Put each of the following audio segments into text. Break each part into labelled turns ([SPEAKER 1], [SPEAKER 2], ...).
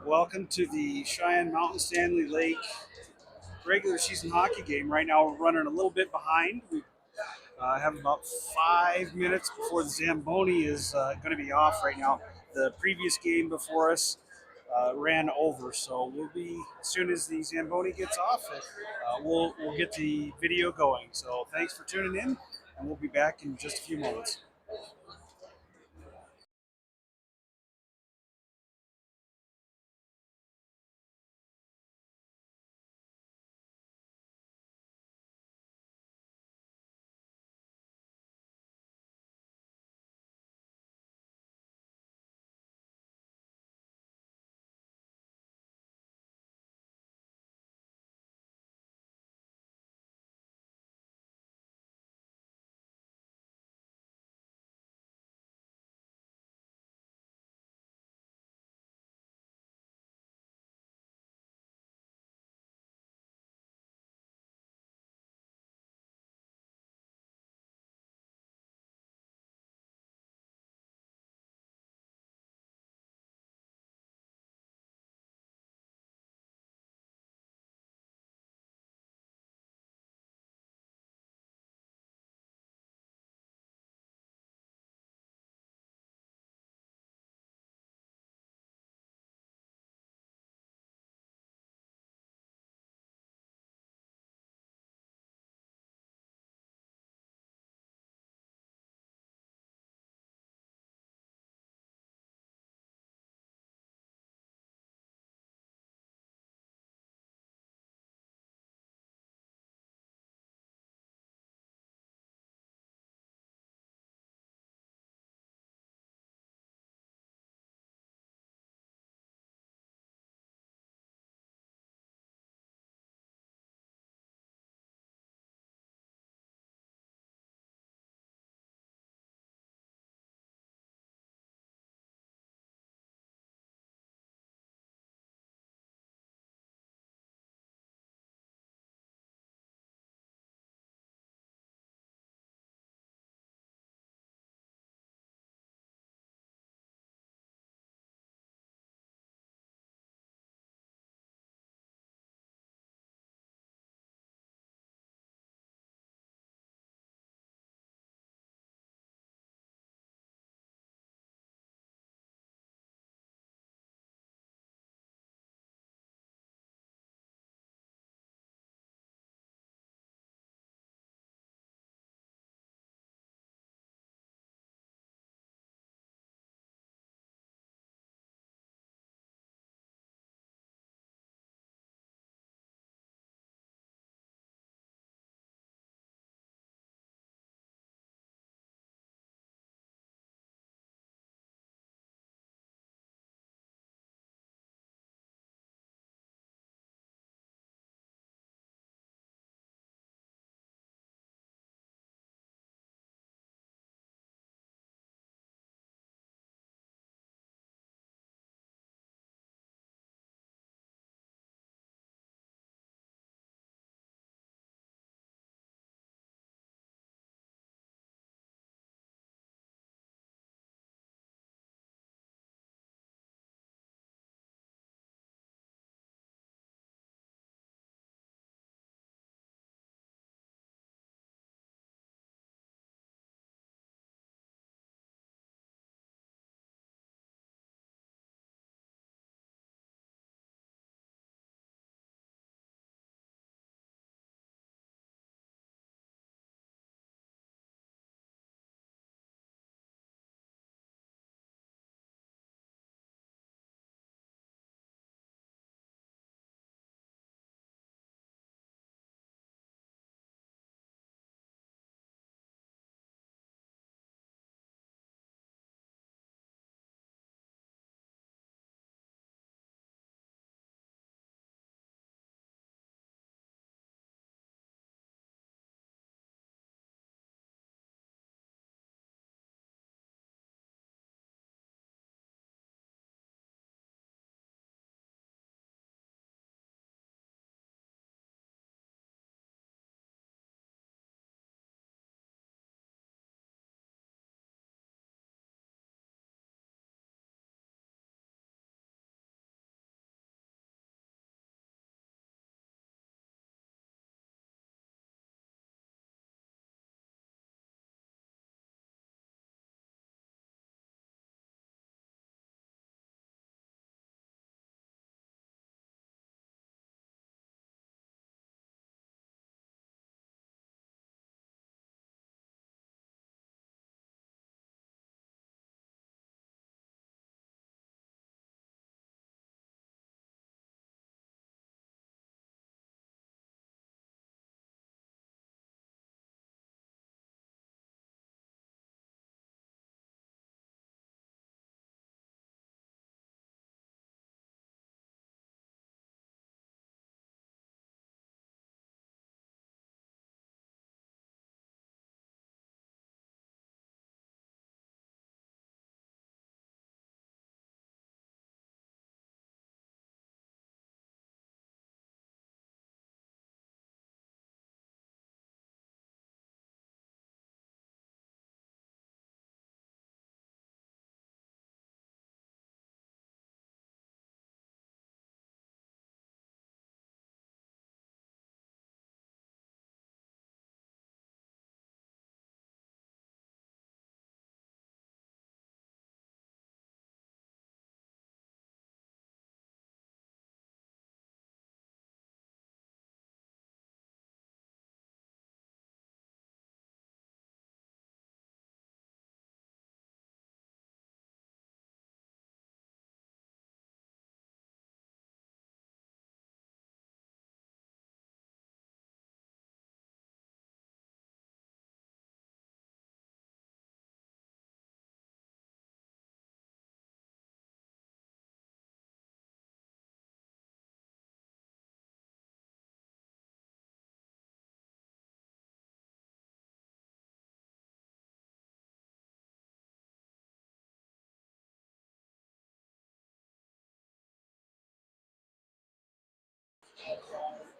[SPEAKER 1] Welcome to the Cheyenne Mountain Standley Lake regular season hockey game. Right now, we're running a little bit behind. We have about 5 minutes before the Zamboni is going to be off right now. The previous game before us ran over, so we'll be as soon as the Zamboni gets off, we'll get the video going. So thanks for tuning in, and we'll be back in just a few moments.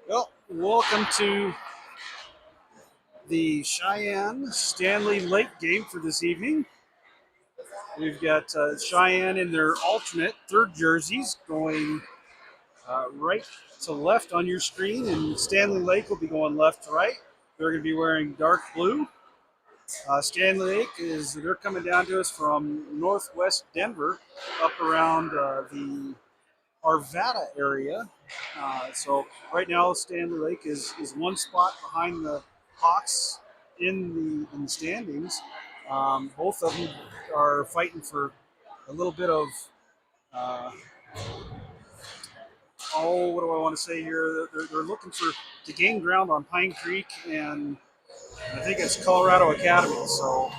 [SPEAKER 1] Well, welcome to the Cheyenne Standley Lake game for this evening. We've got Cheyenne in their alternate third jerseys going right to left on your screen, and Standley Lake will be going left to right. They're going to be wearing dark blue. Standley Lake they're coming down to us from northwest Denver, up around the Arvada area. So right now, Standley Lake is one spot behind the Hawks in the standings. Both of them are fighting for a little bit of what do I want to say here? They're looking to gain ground on Pine Creek and I think it's Colorado Academy. So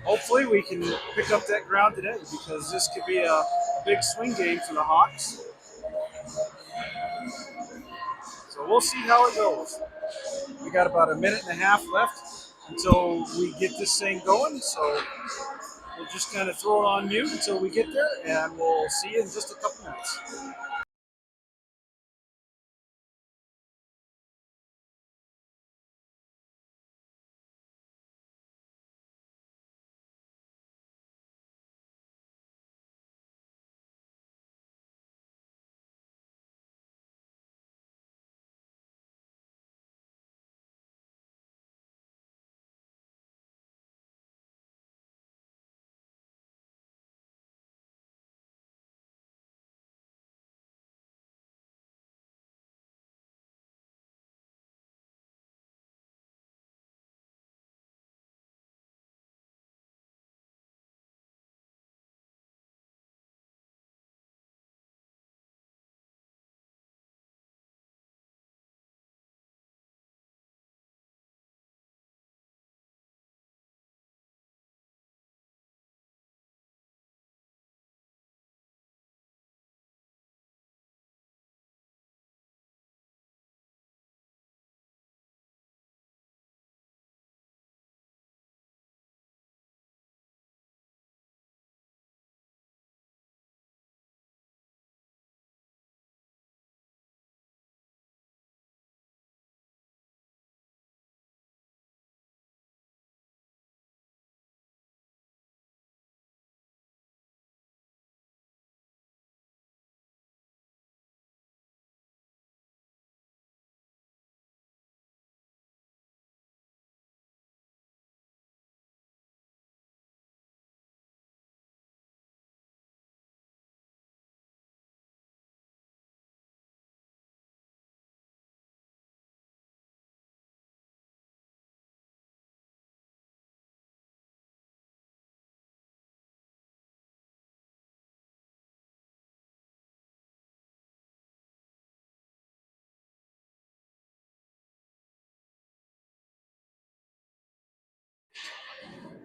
[SPEAKER 1] hopefully we can pick up that ground today because this could be a big swing game for the Hawks. So we'll see how it goes. We got about a minute and a half left until we get this thing going. So we'll just kind of throw it on mute until we get there, and we'll see you in just a couple minutes.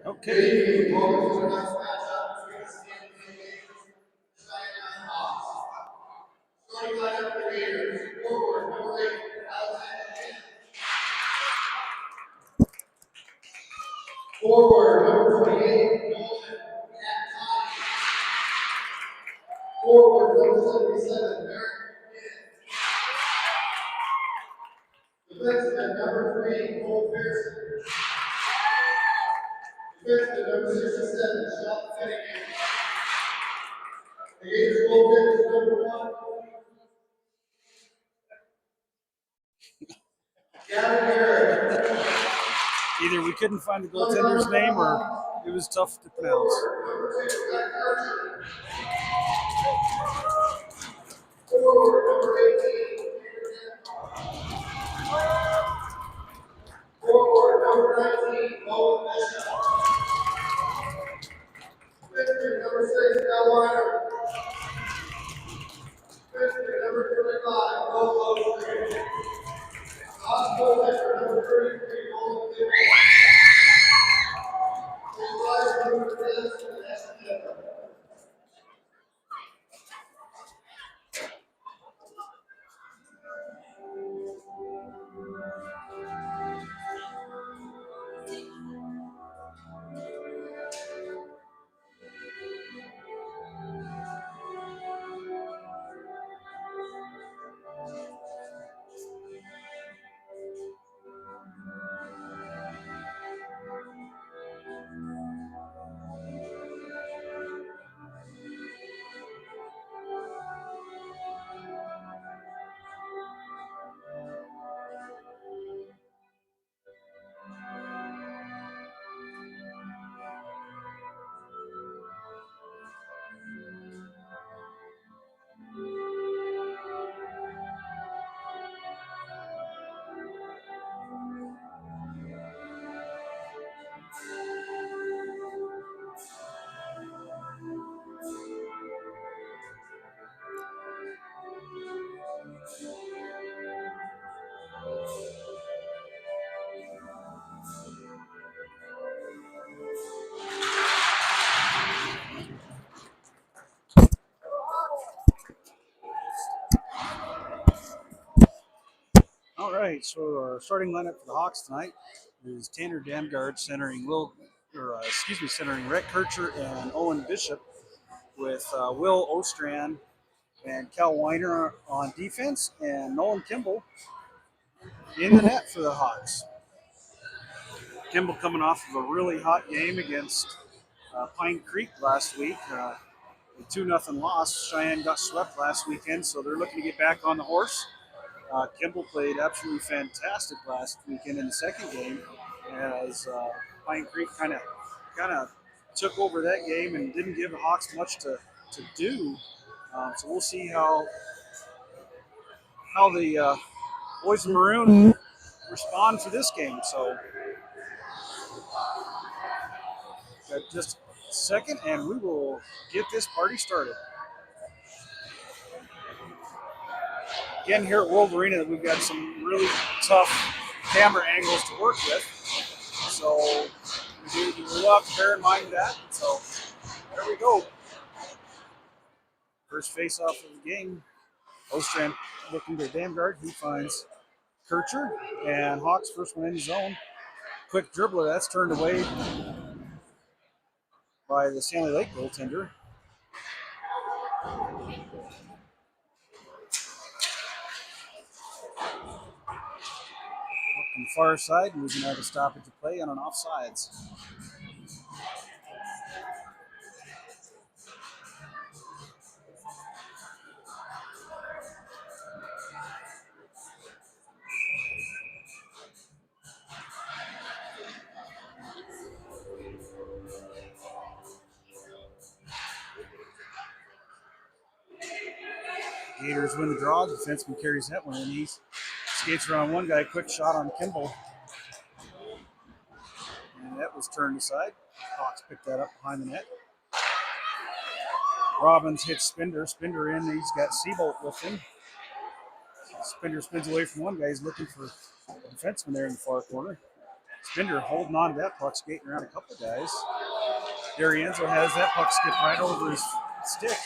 [SPEAKER 1] Okay. Forward, number 28, forward, number 77, defenseman, number 3, Cole Pearson. Defenseman, number 67, Sean Finnegan. The Gators goaltender, number 1, Gavin Garrett. Either we couldn't find the goaltender's name or it was tough to pronounce. Number 2, Zach Archer. Forward, number 18, forward, number 19, Owen Bishop. Defenseman, number 6, Al Weiner. Defenseman, number 35, Bo Lowery. Goaltender, number 33, Nolan Finley. Number 10, right, so our starting lineup for the Hawks tonight is Tanner Damgard centering Rhett Kircher and Owen Bishop, with Will Ostrand and Cal Weiner on defense, and Nolan Kimball in the net for the Hawks. Kimball coming off of a really hot game against Pine Creek last week. A 2-0 loss. Cheyenne got swept last weekend, so they're looking to get back on the horse. Kimball played absolutely fantastic last weekend in the second game, as Pine Creek kind of took over that game and didn't give the Hawks much to do. So we'll see how the boys in maroon respond for this game. So got just a second, and we will get this party started. Again, here at World Arena, we've got some really tough camera angles to work with. So we'll have to bear in mind that. So there we go. First face-off of the game. Ostrand looking to Damgard. He finds Kircher, and Hawks first one in his zone. Quick dribbler, that's turned away by the Standley Lake goaltender. On the far side, we're going to have a stoppage of play on an offsides. Gators win the draw. Defenseman carries that one, and he skates around one guy. Quick shot on Kimball. And that was turned aside. Hawks picked that up behind the net. Robbins hits Spinder. Spinder in. He's got Seabolt with him. Spinder spins away from one guy. He's looking for a defenseman there in the far corner. Spinder holding on to that puck, skating around a couple of guys. D'Arienzo has that puck skip right over his stick.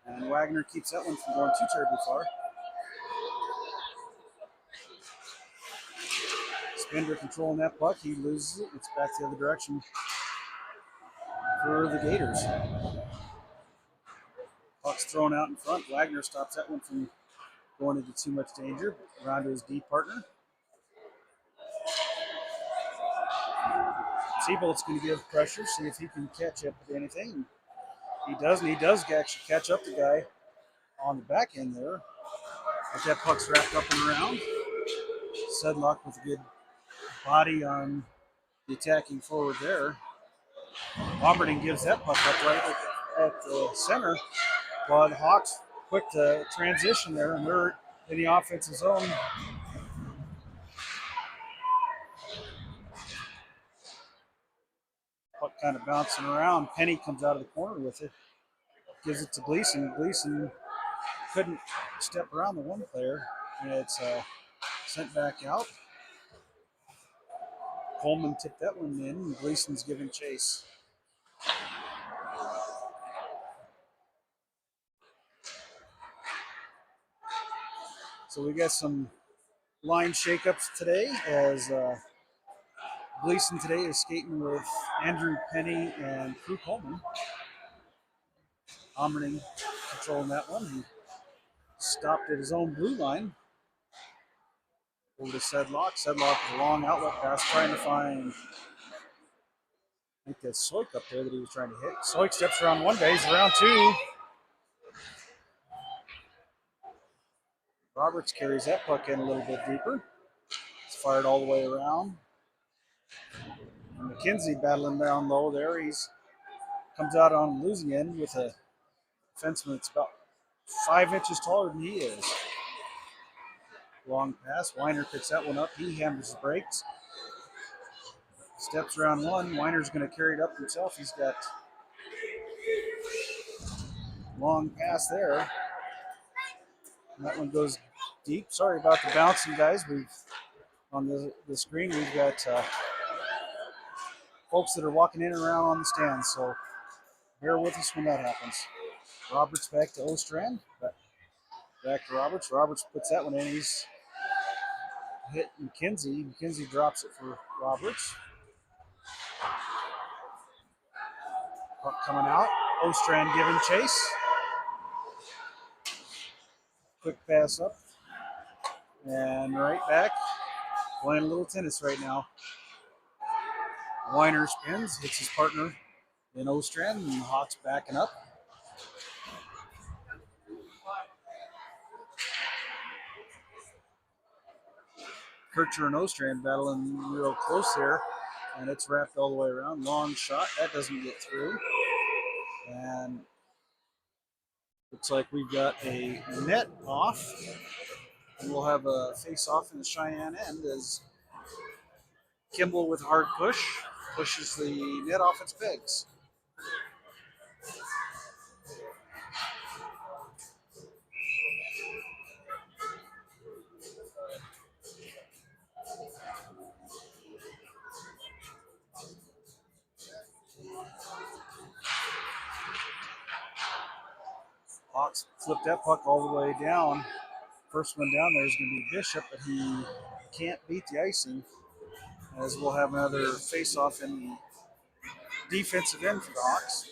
[SPEAKER 1] And Wagner keeps that one from going too terribly far. Spinder controlling that puck. He loses it. It's back the other direction for the Gators. Puck's thrown out in front. Wagner stops that one from going into too much danger. Around to his D partner. Seabolt's going to give pressure, see if he can catch up with anything. He does, and he does actually catch up the guy on the back end there. But that puck's wrapped up and around. Sedlock with a good body on the attacking forward there. Bomberton gives that puck up right at the center. But the Hawks quick to transition there, and they're in the offensive zone. Puck kind of bouncing around. Penny comes out of the corner with it. Gives it to Gleason. Gleason couldn't step around the one player, and it's sent back out. Coleman tipped that one in, and Gleason's giving chase. So we got some line shakeups today, as Gleason today is skating with Andrew Penny and Crew Coleman. Omerding controlling that one. He stopped at his own blue line. Over to Sedlock. Sedlock with a long outlet pass, trying to find, I think that's Soik up there that he was trying to hit. Soik steps around one guy. He's around two. Roberts carries that puck in a little bit deeper. It's fired all the way around. And McKenzie battling down low there. He's comes out on the losing end with a defenseman that's about 5 inches taller than he is. Long pass. Weiner picks that one up. He hammers the brakes. Steps around one. Weiner's going to carry it up himself. He's got long pass there. And that one goes deep. Sorry about the bouncing, guys. We've on the screen we've got folks that are walking in and around on the stands, so bear with us when that happens. Roberts back to Ostrand. Back to Roberts. Roberts puts that one in. He's hit McKenzie. McKenzie drops it for Roberts. Puck coming out. Ostrand giving chase. Quick pass up. And right back. Playing a little tennis right now. Weiner spins, hits his partner in Ostrand, and Hawks backing up. Kircher and Ostrand battling real close there, and it's wrapped all the way around. Long shot, that doesn't get through. And looks like we've got a net off, and we'll have a face-off in the Cheyenne end as Kimball with a hard push pushes the net off its pegs. Hawks flipped that puck all the way down. First one down there is going to be Bishop, but he can't beat the icing, as we'll have another face-off in the defensive end for the Hawks.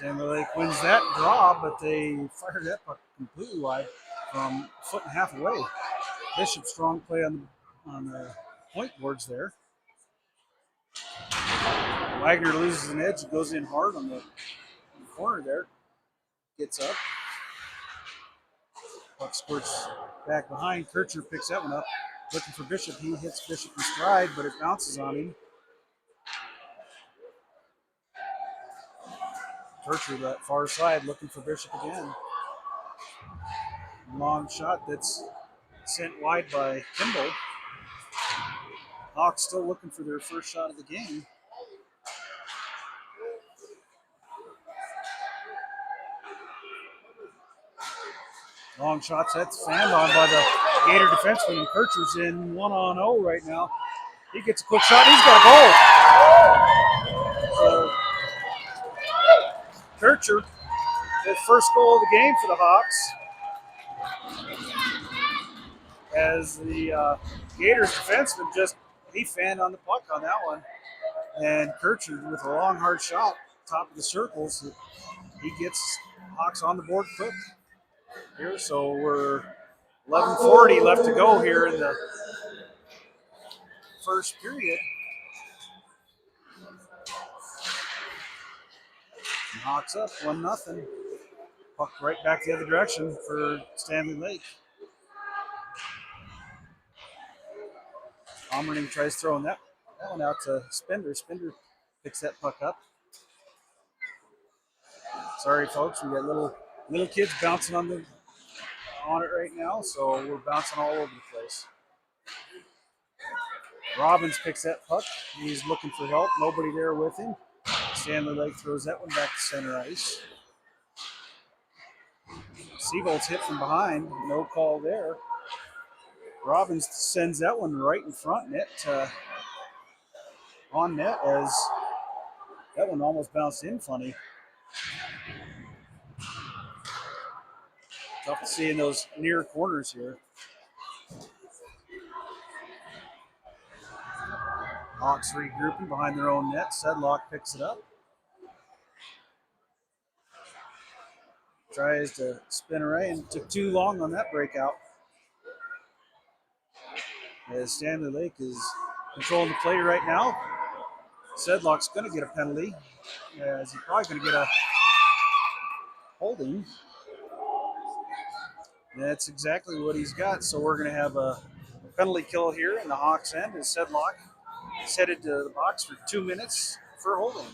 [SPEAKER 1] Standley Lake wins that draw, but they fired that puck completely wide from a foot and a half away. Bishop strong play on the point boards there. Wagner loses an edge, goes in hard on the corner there. Gets up. Puck squirts back behind. Kircher picks that one up. Looking for Bishop. He hits Bishop in stride, but it bounces on him. Kircher, that far side, looking for Bishop again. Long shot that's sent wide by Kimball. Hawks still looking for their first shot of the game. Long shots, that's fanned on by the Gator defenseman, and Kircher's in 1-on-0 right now. He gets a quick shot, he's got a goal. So Kircher, the first goal of the game for the Hawks, as the Gators defenseman he fanned on the puck on that one. And Kircher with a long, hard shot, top of the circles, he gets Hawks on the board quick here. So we're 11:40 left to go here in the first period. And Hawks up 1-0. Puck right back the other direction for Standley Lake. Omering tries throwing that one out to Spender. Spender picks that puck up. Sorry, folks, we got little kids bouncing on it right now, so we're bouncing all over the place. Robbins picks that puck. He's looking for help. Nobody there with him. Standley Lake throws that one back to center ice. Seabolt's hit from behind. No call there. Robbins sends that one right in front net on net, as that one almost bounced in funny. Tough to see in those near corners here. Hawks regrouping behind their own net. Sedlock picks it up. Tries to spin away and took too long on that breakout. As Standley Lake is controlling the play right now. Sedlock's going to get a penalty, as he's probably going to get a holding. And that's exactly what he's got. So we're going to have a penalty kill here in the Hawks end, as Sedlock is headed to the box for 2 minutes for holding.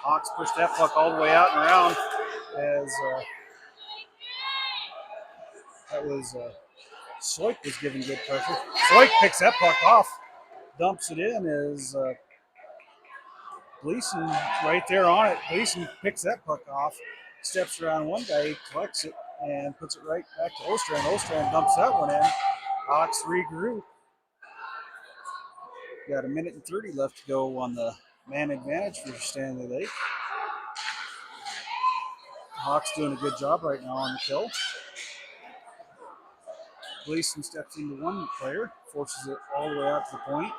[SPEAKER 1] Hawks push that puck all the way out and around as that was Soik was giving good pressure. Soik picks that puck off, dumps it in as Gleason right there on it. Gleason picks that puck off, steps around one guy, collects it, and puts it right back to Ostrand. Ostrand dumps that one in. Hawks regroup. Got a minute and 30 left to go on the man advantage for Standley Lake. Hawks doing a good job right now on the kill. Gleason steps into one player, forces it all the way out to the point.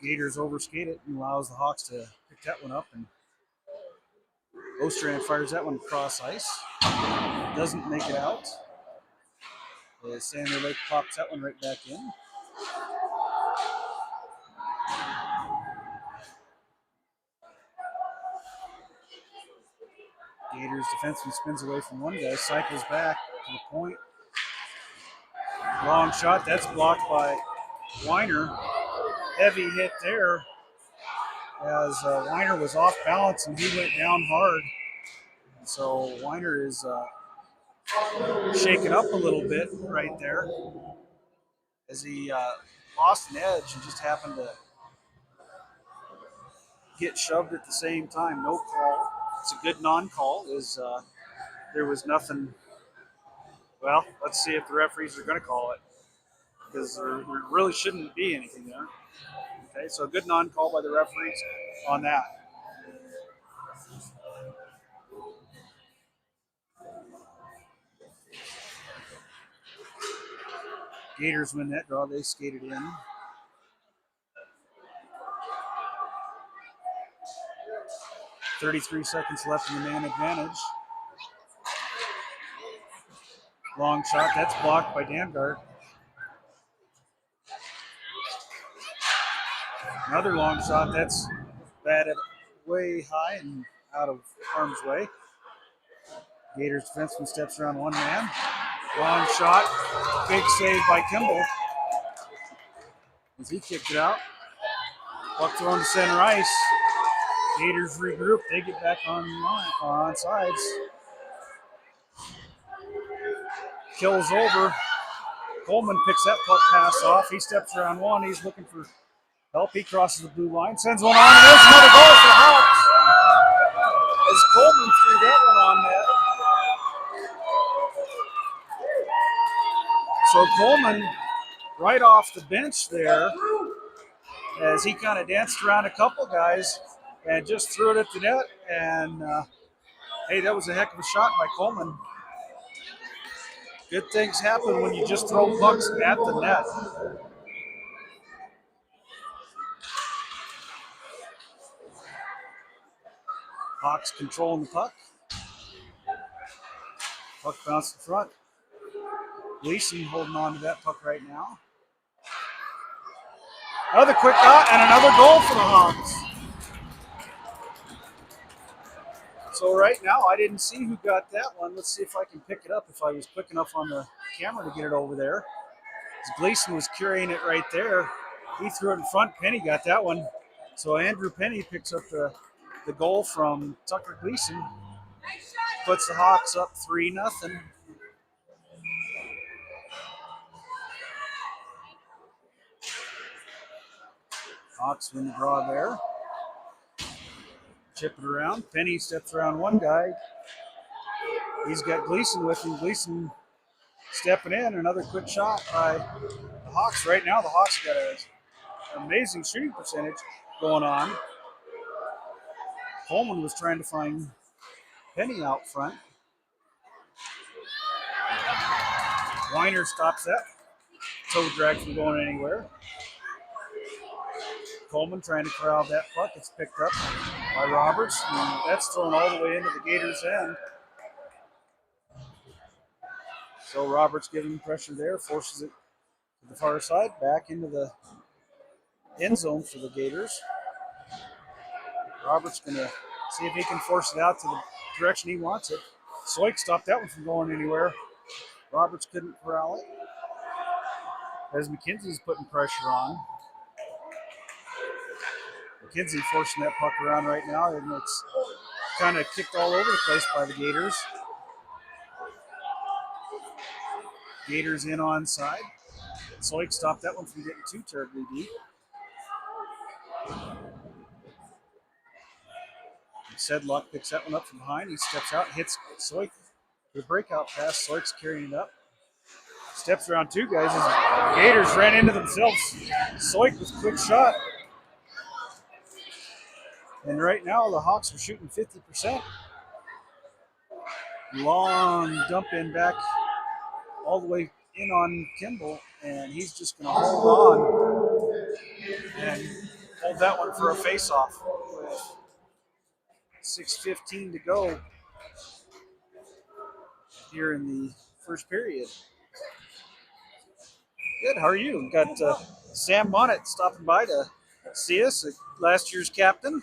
[SPEAKER 1] Gators overskate it and allows the Hawks to pick that one up, and Ostrand fires that one across ice. Doesn't make it out. Standley Lake pops that one right back in. Gators defenseman spins away from one guy, cycles back to the point. Long shot, that's blocked by Weiner. Heavy hit there as Weiner was off balance and he went down hard. So Weiner is shaken up a little bit right there as he lost an edge and just happened to get shoved at the same time. No call. It's a good non-call. There was nothing. Well, let's see if the referees are going to call it, because there really shouldn't be anything there. Okay, so a good non-call by the referees on that. Gators win that draw. They skated in. .33 seconds left in the man advantage. Long shot, that's blocked by Damgard. Another long shot, that's batted way high and out of harm's way. Gators defenseman steps around one man. Long shot, big save by Kimball as he kicked it out. Puck thrown to center ice. Gators regroup, they get back on sides. Kills over. Coleman picks that puck pass off. He steps around one. He's looking for help. He crosses the blue line, sends one on, and there's another goal for the Hawks. As Coleman threw that one on net. So Coleman, right off the bench there, as he kind of danced around a couple guys and just threw it at the net. And hey, that was a heck of a shot by Coleman. Good things happen when you just throw pucks at the net. Hawks controlling the puck. Puck bounced in front. Gleason holding on to that puck right now. Another quick shot and another goal for the Hawks. So right now, I didn't see who got that one. Let's see if I can pick it up if I was quick enough on the camera to get it over there. As Gleason was carrying it right there. He threw it in front. Penny got that one. So Andrew Penny picks up the goal from Tucker Gleason. Puts the Hawks up 3-0. Hawks win the draw there. Chip it around. Penny steps around one guy. He's got Gleason with him. Gleason stepping in. Another quick shot by the Hawks. Right now, the Hawks got an amazing shooting percentage going on. Coleman was trying to find Penny out front. Weiner stops that. Toe drag from going anywhere. Coleman trying to corral that puck. It's picked up by Roberts, and that's thrown all the way into the Gators' end. So Roberts giving pressure there, forces it to the far side, back into the end zone for the Gators. Roberts going to see if he can force it out to the direction he wants it. Soik stopped that one from going anywhere. Roberts couldn't corral it. As McKenzie's putting pressure on. McKenzie forcing that puck around right now, and it's kind of kicked all over the place by the Gators. Gators in onside. Soik stopped that one from getting too terribly deep. Sedlock picks that one up from behind. He steps out, hits Soik with a breakout pass. Soik's carrying it up. Steps around two guys as Gators ran into themselves. Soik with a quick shot. And right now the Hawks are shooting 50%. Long dump in back all the way in on Kimball, and he's just going to hold on and hold that one for a face-off with 6:15 to go here in the first period. Good, how are you? Got Sam Bonnet stopping by to see us, last year's captain.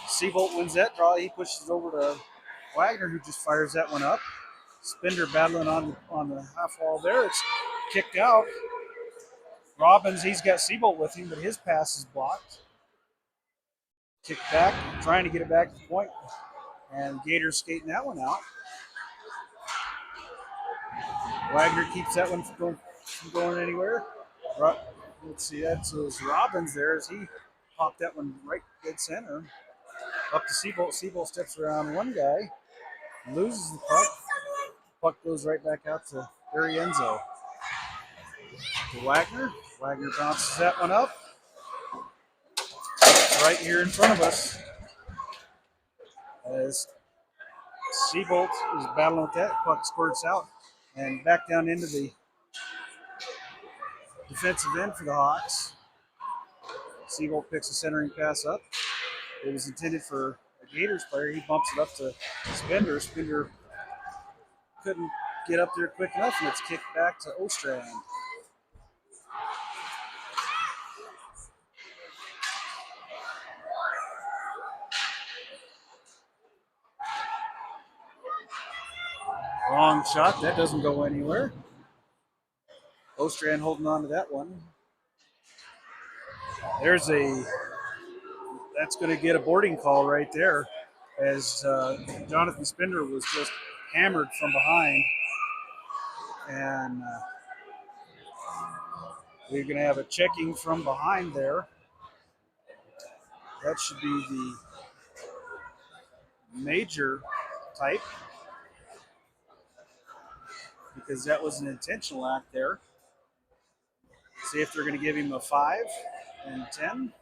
[SPEAKER 1] Seabolt wins that draw. He pushes it over to Wagner, who just fires that one up. Spender battling on the half wall there. It's kicked out. Robbins, he's got Seabolt with him, but his pass is blocked. Kicked back, trying to get it back to the point. And Gators skating that one out. Wagner keeps that one from going anywhere. Let's see, that's Robbins there as he popped that one right dead center. Up to Seabolt. Seabolt steps around one guy, loses the puck. Puck goes right back out to Arienzo. To Wagner. Wagner bounces that one up. Right here in front of us. As Seabolt is battling with that, puck squirts out and back down into the defensive end for the Hawks. Seabolt picks a centering pass up. It was intended for a Gators player. He bumps it up to Spender. Spender couldn't get up there quick enough, and it's kicked back to Ostrand. Long shot. That doesn't go anywhere. Ostrand holding on to that one. That's going to get a boarding call right there as Jonathan Spender was just hammered from behind. And we're going to have a checking from behind there. That should be the major type because that was an intentional act there. See if they're going to give him a 5 and 10,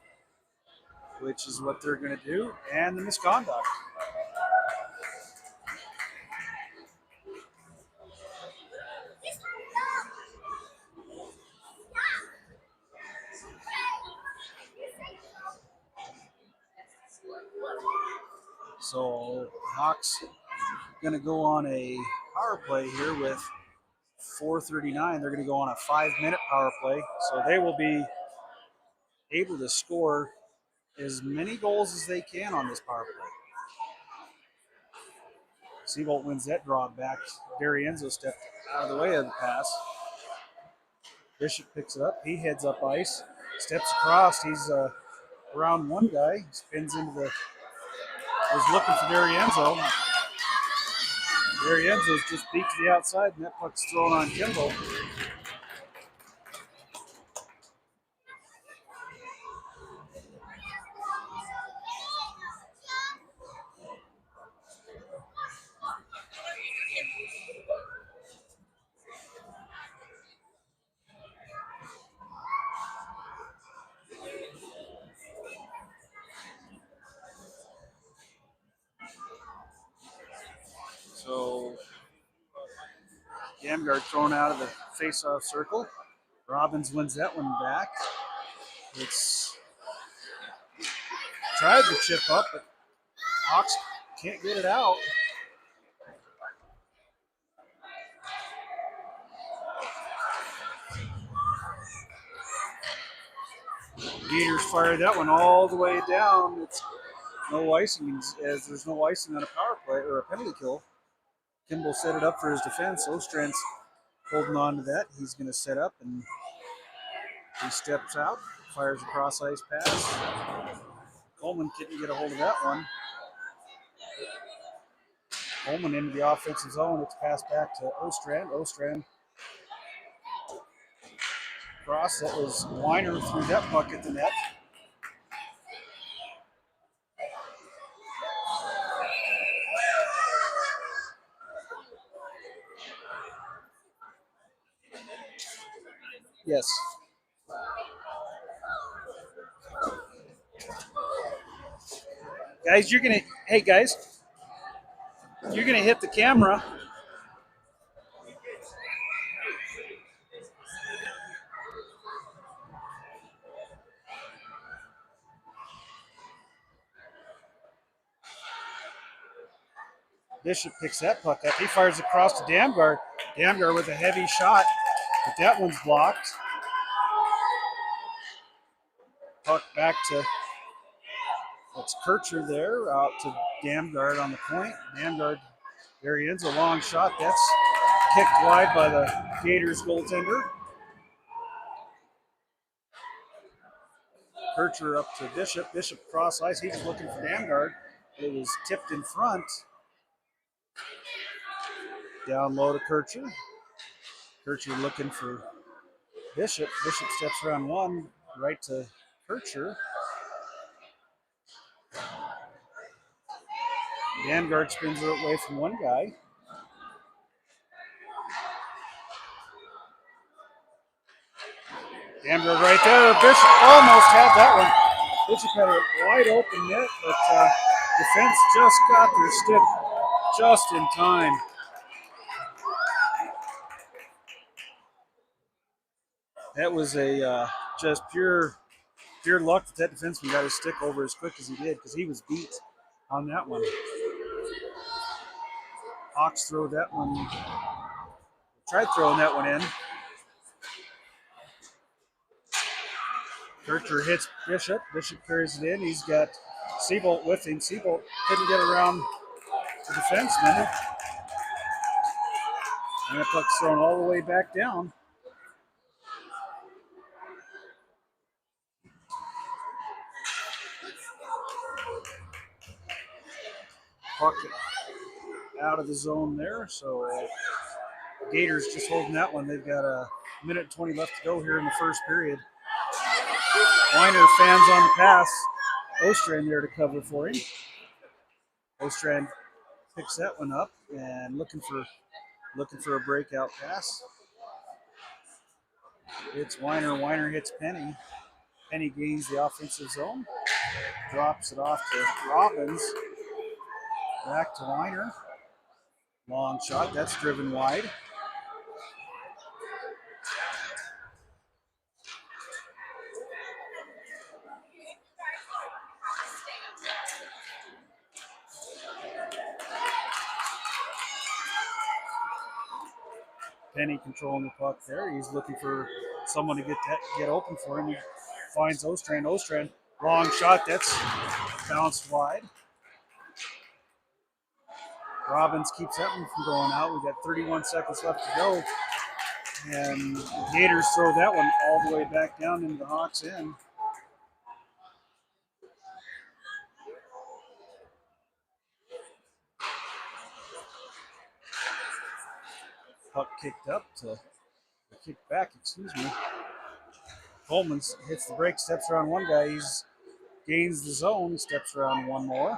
[SPEAKER 1] which is what they're going to do, and the misconduct. So Hawks going to go on a power play here with 4:39. They're going to go on a 5-minute power play, so they will be able to score as many goals as they can on this power play. Seabolt wins that draw back. D'Arienzo stepped out of the way of the pass. Bishop picks it up. He heads up ice, steps across. He's around one guy, spins into the. Was looking for D'Arienzo. D'Arienzo's just beat to the outside, and that puck's thrown on Kimball. So Gamgard thrown out of the face-off circle. Robbins wins that one back. It's tried to chip up, but Hawks can't get it out. Gators fired that one all the way down. It's no icing, as there's no icing on a power play or a penalty kill. Kimball set it up for his defense. Ostrand's holding on to that. He's going to set up, and he steps out. Fires a cross ice pass. Coleman couldn't get a hold of that one. Coleman into the offensive zone. It's passed back to Ostrand. Ostrand cross. That was Weiner threw that puck at the net. Yes. Guys, hey guys, you're gonna hit the camera. Bishop picks that puck up. He fires across to Damgard. Damgard with a heavy shot, but that one's blocked. Puck back to, that's Kircher there, out to Damgard on the point. Damgard, there he is, a long shot. That's kicked wide by the Gators goaltender. Kircher up to Bishop. Bishop cross ice. He was looking for Damgard. It was tipped in front. Down low to Kircher. Kircher looking for Bishop. Bishop steps around one, right to Kircher. Damgard spins it away from one guy. Damgard right there. Bishop almost had that one. Bishop had a wide open net, but defense just got their stick just in time. That was a just pure luck that defenseman got his stick over as quick as he did, because he was beat on that one. Hawks throw that one. Tried throwing that one in. Kircher hits Bishop. Bishop carries it in. He's got Seabolt with him. Seabolt couldn't get around the defenseman. And the puck's thrown all the way back down. Puck out of the zone there. So Gators just holding that one. They've got a minute 20 left to go here in the first period. Weiner fans on the pass. Ostrand there to cover for him. Ostrand picks that one up and looking for a breakout pass. It's Weiner. Weiner hits Penny. Penny gains the offensive zone. Drops it off to Robbins. Back to Weiner. Long shot. That's driven wide. Penny controlling the puck there. He's looking for someone to get open for him. He finds Ostrand. Ostrand, long shot. That's bounced wide. Robbins keeps that one from going out. We've got 31 seconds left to go. And the Gators throw that one all the way back down into the Hawks' end. Puck kicked up to kick back, excuse me. Coleman hits the break, steps around one guy. He gains the zone, steps around one more.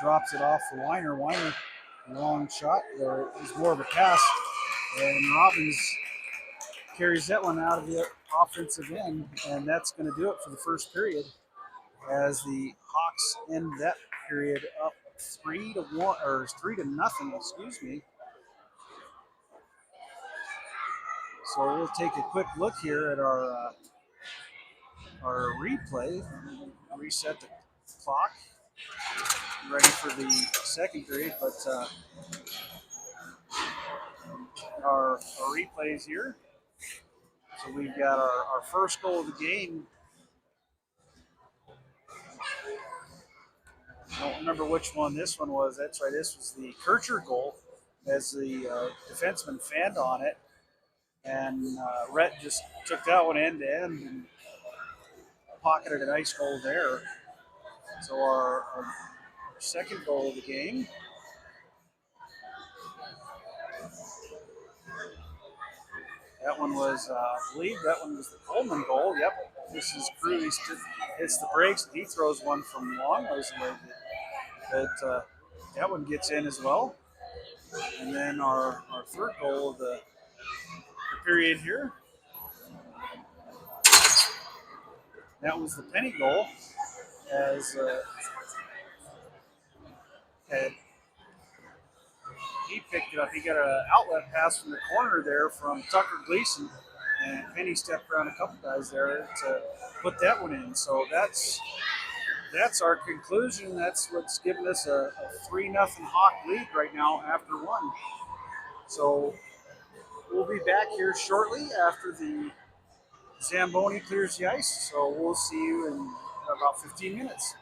[SPEAKER 1] Drops it off for Weiner. Weiner, long shot. There is more of a pass. And Robbins carries that one out of the offensive end. And that's going to do it for the first period, as the Hawks end that period up 3-1, or 3-0, excuse me. So we'll take a quick look here at our replay. Reset the clock. Ready for the second period, but our replays here. So we've got our first goal of the game. I don't remember which one this one was. That's right, this was the Kircher goal, as the defenseman fanned on it. And Rhett just took that one end to end and pocketed a nice goal there. So our second goal of the game. That one was, I believe, that one was the Coleman goal. Yep, this is Cruz hits the brakes. He throws one from long ways away. That one gets in as well. And then our third goal of the period here. That was the penny goal, as had he picked it up. He got an outlet pass from the corner there from Tucker Gleason, and Penny stepped around a couple guys there to put that one in. So that's our conclusion. That's what's given us a 3-0 Hawk lead right now after one. So we'll be back here shortly after the Zamboni clears the ice. So we'll see you in about 15 minutes.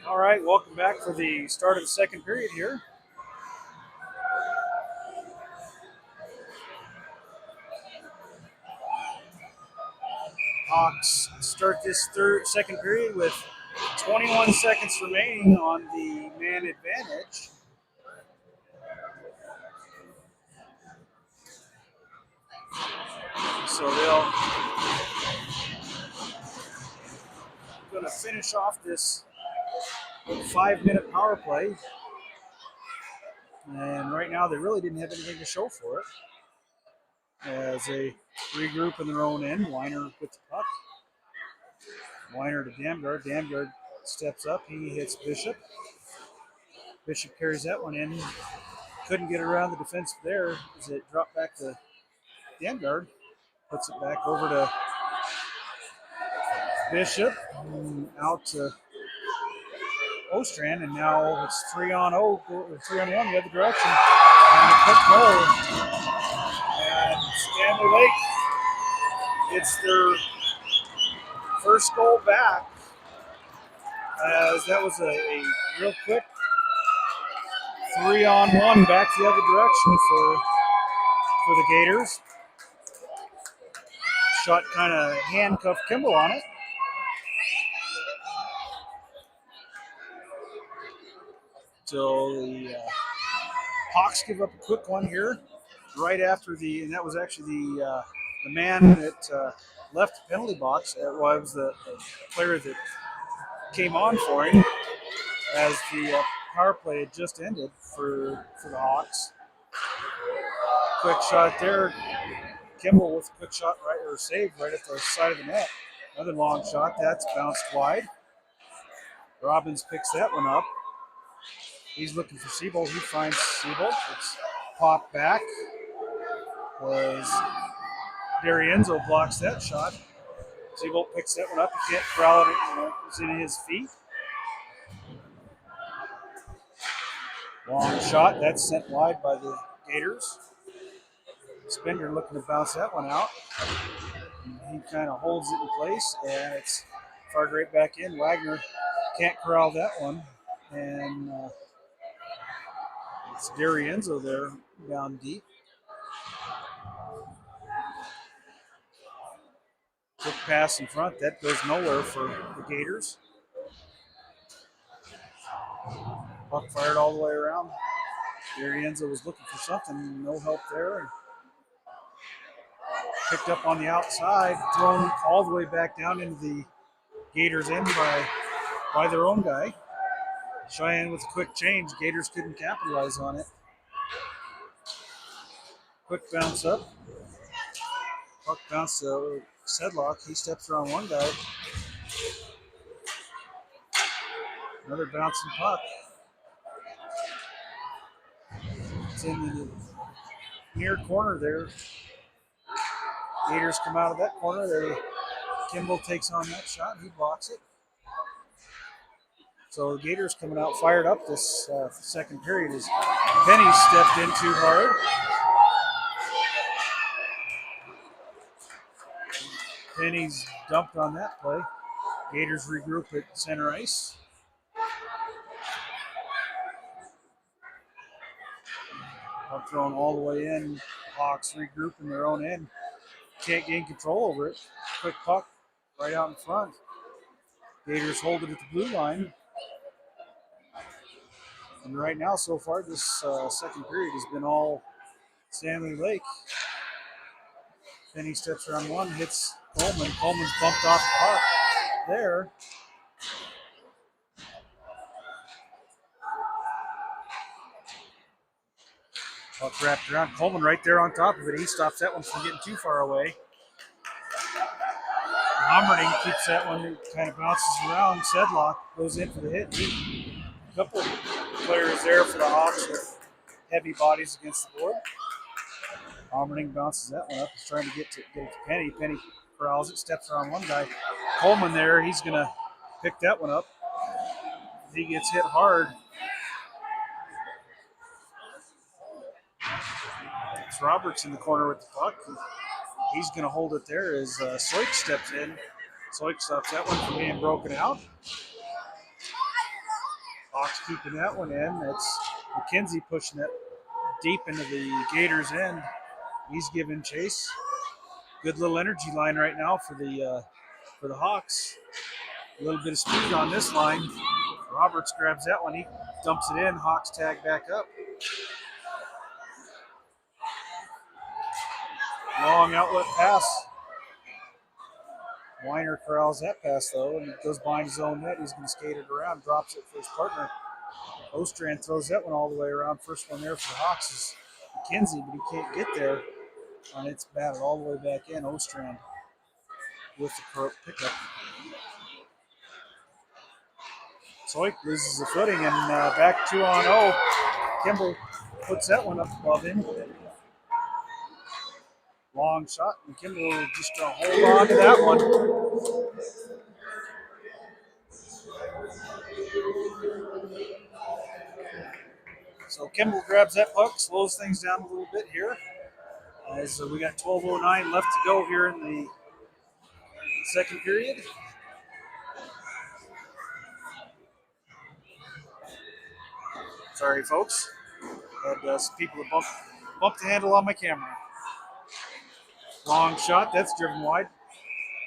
[SPEAKER 1] All right, welcome back for the start of the second period here. Hawks start this second period with 21 seconds remaining on the man advantage. So they'll going to finish off this 5-minute power play. And right now they really didn't have anything to show for it. As they regroup in their own end, Weiner with the puck. Weiner to Damgard. Damgard steps up. He hits Bishop. Bishop carries that one in. Couldn't get around the defense there as it dropped back to Damgard. Puts it back over to Bishop. Out to Ostrand, and now it's 3-on-0, 3-on-1 the other direction. And a quick goal. And Standley Lake gets their first goal back, as that was a real quick 3-on-1 back the other direction for the Gators. Shot kind of handcuffed Kimball on it. So the Hawks give up a quick one here, right after and that was actually the man that left the penalty box. It was the player that came on for him as the power play had just ended for the Hawks. Quick shot there. Kimball with a quick shot save right at the side of the net. Another long shot, that's bounced wide. Robbins picks that one up. He's looking for Siebold. He finds Siebold. It's popped back. D'Arienzo blocks that shot. Siebold picks that one up. He can't corral it. It's in his feet. Long shot. That's sent wide by the Gators. Spender looking to bounce that one out. He kind of holds it in place, and it's fired right back in. Wagner can't corral that one. And it's D'Arienzo there down deep. Quick pass in front. That goes nowhere for the Gators. Puck fired all the way around. D'Arienzo was looking for something. No help there. Picked up on the outside. Thrown all the way back down into the Gators' end by their own guy. Cheyenne with a quick change. Gators couldn't capitalize on it. Quick bounce up. Puck bounce to Sedlock. He steps around one guy. Another bouncing puck. It's in the near corner there. Gators come out of that corner. There, Kimball takes on that shot. He blocks it. So the Gators coming out fired up this second period as Penny stepped in too hard. Penny's dumped on that play. Gators regroup at center ice. Puck thrown all the way in. Hawks regroup in their own end. Can't gain control over it. Quick puck right out in front. Gators hold it at the blue line. And right now, so far, this second period has been all Standley Lake. Penny steps around one, hits Coleman. Coleman's bumped off the puck there. Puck wrapped around. Coleman right there on top of it. He stops that one from getting too far away. Hommerding keeps that one, kind of bounces around. Sedlock goes in for the hit. A couple of players there for the Hawks with heavy bodies against the board. Hommerding bounces that one up. He's trying to get it to Penny. Penny corrals it, steps around one guy. Coleman there, he's going to pick that one up. He gets hit hard. It's Roberts in the corner with the puck. He's going to hold it there as Soik steps in. Soik stops that one from being broken out. Hawks keeping that one in. That's McKenzie pushing it deep into the Gators' end. He's giving chase. Good little energy line right now for the Hawks. A little bit of speed on this line. Roberts grabs that one. He dumps it in. Hawks tag back up. Long outlet pass. Weiner corrals that pass, though, and it goes behind his own net. He's going to skate it around, drops it for his partner. Ostrand throws that one all the way around. First one there for the Hawks is McKenzie, but he can't get there. And it's batted all the way back in. Ostrand with the pickup. Soik loses the footing, and back 2-0. Kimball puts that one up above him. Long shot, and Kimball just hold on to that one. So Kimball grabs that puck, slows things down a little bit here. As we got 12:09 left to go here in the second period. Sorry, folks. Had some people that bumped the handle on my camera. Long shot, that's driven wide.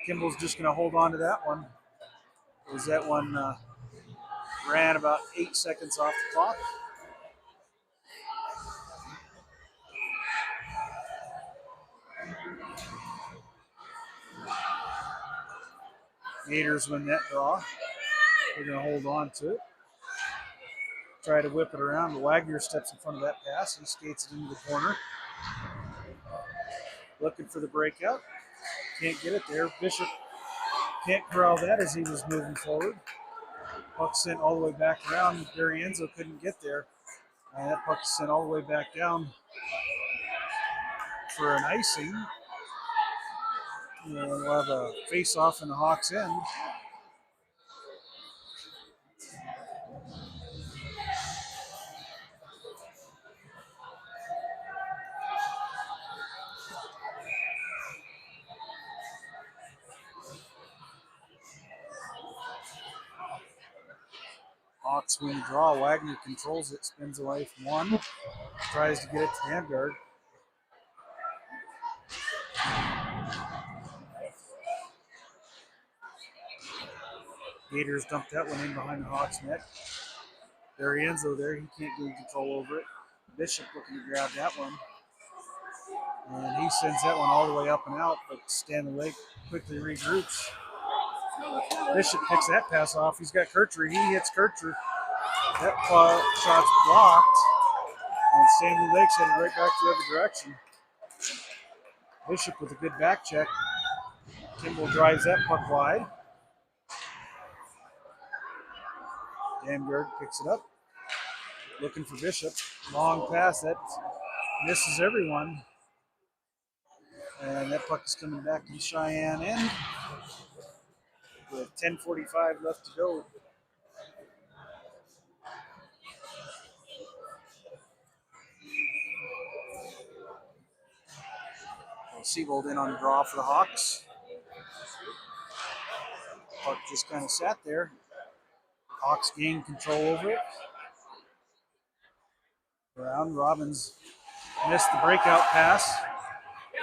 [SPEAKER 1] Kimball's just going to hold on to that one. As that one ran about 8 seconds off the clock. Gators win that draw. They're going to hold on to it. Try to whip it around. Wagner steps in front of that pass. He skates it into the corner. Looking for the breakout. Can't get it there. Bishop can't corral that as he was moving forward. Puck sent all the way back around. D'Arienzo couldn't get there. And that puck is sent all the way back down for an icing. And we'll have a face-off in the Hawks' end. Hawks win the draw. Wagner controls it, spins away from one. Tries to get it to Damgard. Gators dumped that one in behind the Hawks net. D'Arienzo there, he can't gain control over it. Bishop looking to grab that one. And he sends that one all the way up and out, but Standley Lake quickly regroups. Bishop picks that pass off. He's got Kircher. He hits Kircher. That shot's blocked. And Standley Lake's headed right back the other direction. Bishop with a good back check. Kimball drives that puck wide. Damgard picks it up. Looking for Bishop. Long pass. That misses everyone. And that puck is coming back to Cheyenne end. With 10:45 left to go. Seabold in on the draw for the Hawks. Puck just kind of sat there. Hawks gained control over it. Brown, Robbins missed the breakout pass.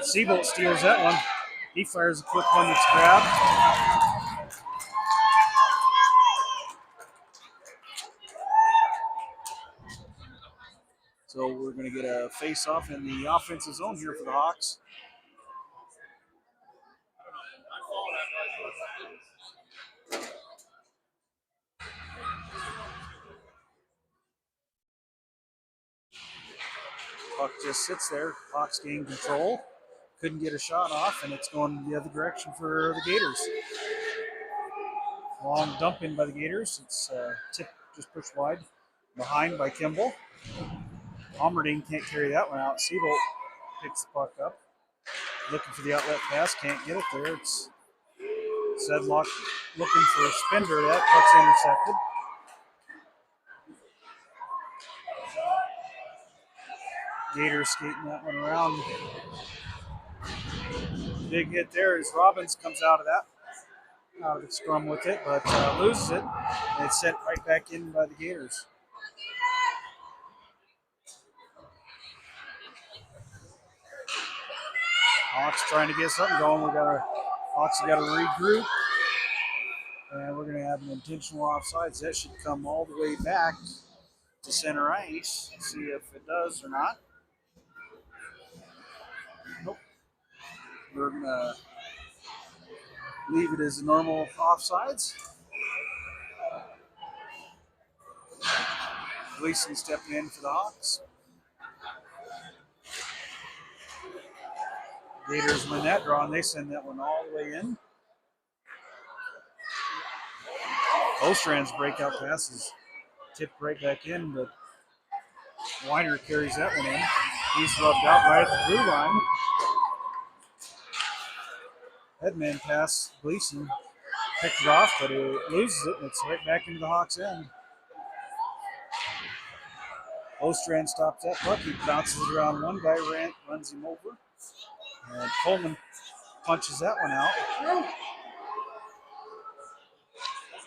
[SPEAKER 1] Seabold steals that one. He fires a quick one that's grabbed. So we're going to get a face-off in the offensive zone here for the Hawks. Puck just sits there. Hawks gain control. Couldn't get a shot off, and it's going the other direction for the Gators. Long dump in by the Gators. It's tipped, just pushed wide. Behind by Kimball. Almerding can't carry that one out. Seabold picks the puck up. Looking for the outlet pass. Can't get it there. It's Sedlock looking for a spender. That puck's intercepted. Gators skating that one around. Big hit there as Robbins comes out of that. out of the scrum with it, but loses it. And it's sent right back in by the Gators. Hawks trying to get something going. Hawks have got to regroup. And we're going to have an intentional offsides. That should come all the way back to center ice. See if it does or not. Nope. We're going to leave it as a normal offsides. Gleason stepping in for the Hawks. Gators win that draw, and they send that one all the way in. Ostrand's breakout pass is tipped right back in, but Weiner carries that one in. He's rubbed out right at the blue line. Headman pass, Gleason picked it off, but he loses it, and it's right back into the Hawks' end. Ostrand stops that puck. He bounces it around one guy, runs him over. And Coleman punches that one out.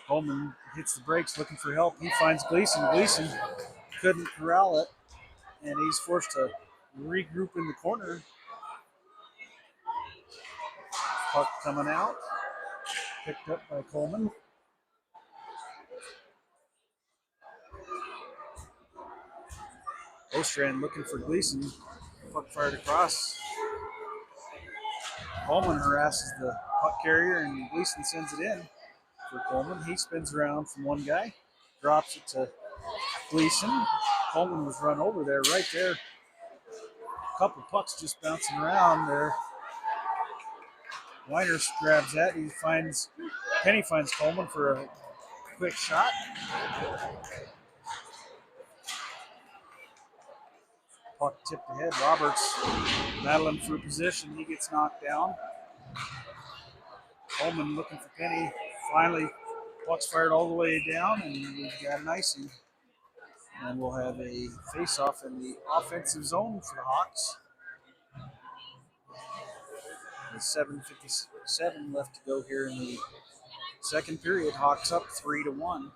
[SPEAKER 1] Coleman hits the brakes looking for help. He finds Gleason. Gleason couldn't corral it, and he's forced to regroup in the corner. Puck coming out, picked up by Coleman. Ostrand looking for Gleason. Puck fired across. Coleman harasses the puck carrier, and Gleason sends it in for Coleman. He spins around from one guy, drops it to Gleason. Coleman was run over there, right there. A couple pucks just bouncing around there. Weiner grabs that. Penny finds Coleman for a quick shot. Puck tipped ahead. Roberts battling for position. He gets knocked down. Coleman looking for Penny. Finally, puck's fired all the way down, and we've got an icing. And we'll have a face-off in the offensive zone for the Hawks. With 7:57 left to go here in the second period. Hawks up 3-1.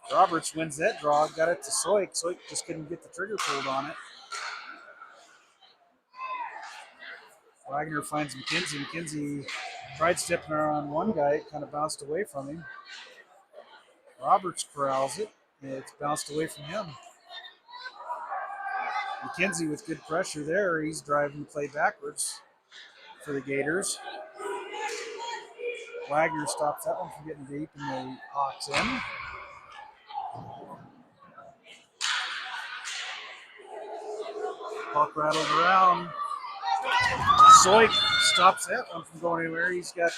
[SPEAKER 1] Roberts wins that draw, got it to Soik. Soik just couldn't get the trigger pulled on it. Wagner finds McKenzie. McKenzie tried stepping around one guy. It kind of bounced away from him. Roberts corrals it. It's bounced away from him. McKenzie with good pressure there. He's driving the play backwards for the Gators. Wagner stops that one from getting deep in the Hawks end. Puck rattled around. Soik stops that one from going anywhere. He's got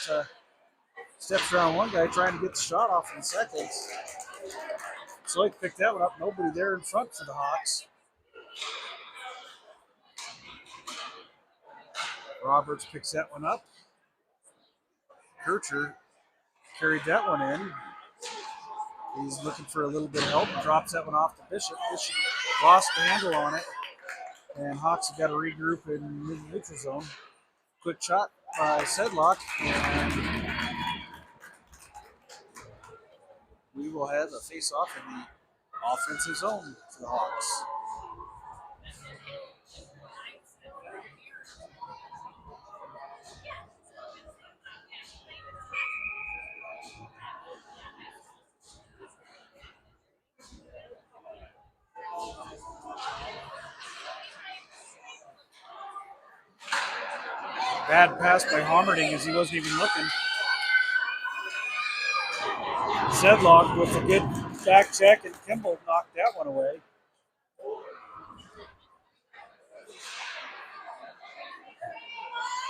[SPEAKER 1] steps around one guy trying to get the shot off in seconds. Soik picked that one up. Nobody there in front for the Hawks. Roberts picks that one up. Kircher carried that one in. He's looking for a little bit of help. Drops that one off to Bishop. Bishop lost the handle on it. And Hawks have got to regroup in the neutral zone. Quick shot by Sedlock. And we will have a face-off in the offensive zone for the Hawks. Bad pass by Homerding as he wasn't even looking. Sedlock with a good back check, and Kimball knocked that one away.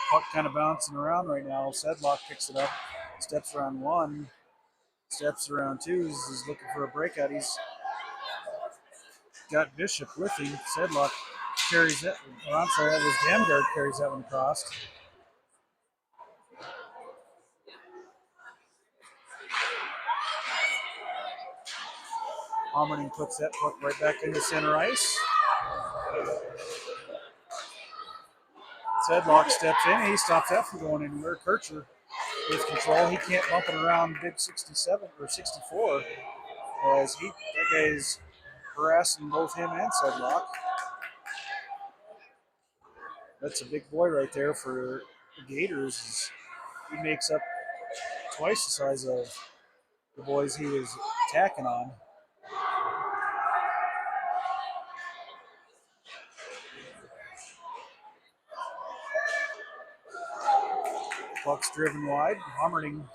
[SPEAKER 1] Puck kind of bouncing around right now. Sedlock picks it up, steps around one, steps around two. He's looking for a breakout. He's got Bishop with him. Sedlock carries it. Well, I'm sorry, that was Damgard carries that one across. Homerding puts that puck right back into center ice. Sedlock steps in. He stops that from going anywhere. Kircher with control. He can't bump it around big 67 or 64 as that guy's harassing both him and Sedlock. That's a big boy right there for the Gators. He makes up twice the size of the boys he was attacking on. Puck's driven wide. Homerding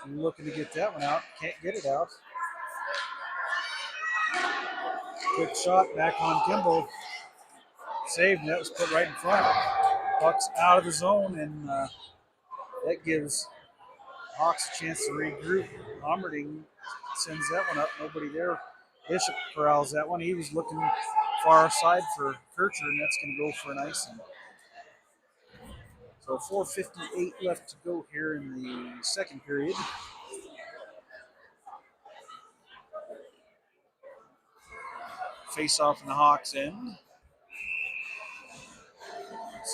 [SPEAKER 1] looking to get that one out. Can't get it out. Quick shot back on Kimball. Saved. That was put right in front. Puck's out of the zone, and that gives Hawks a chance to regroup. Homerding sends that one up. Nobody there. Bishop corrals that one. He was looking far side for Kircher, and that's going to go for an icing. So 4:58 left to go here in the second period. Face off in the Hawks end.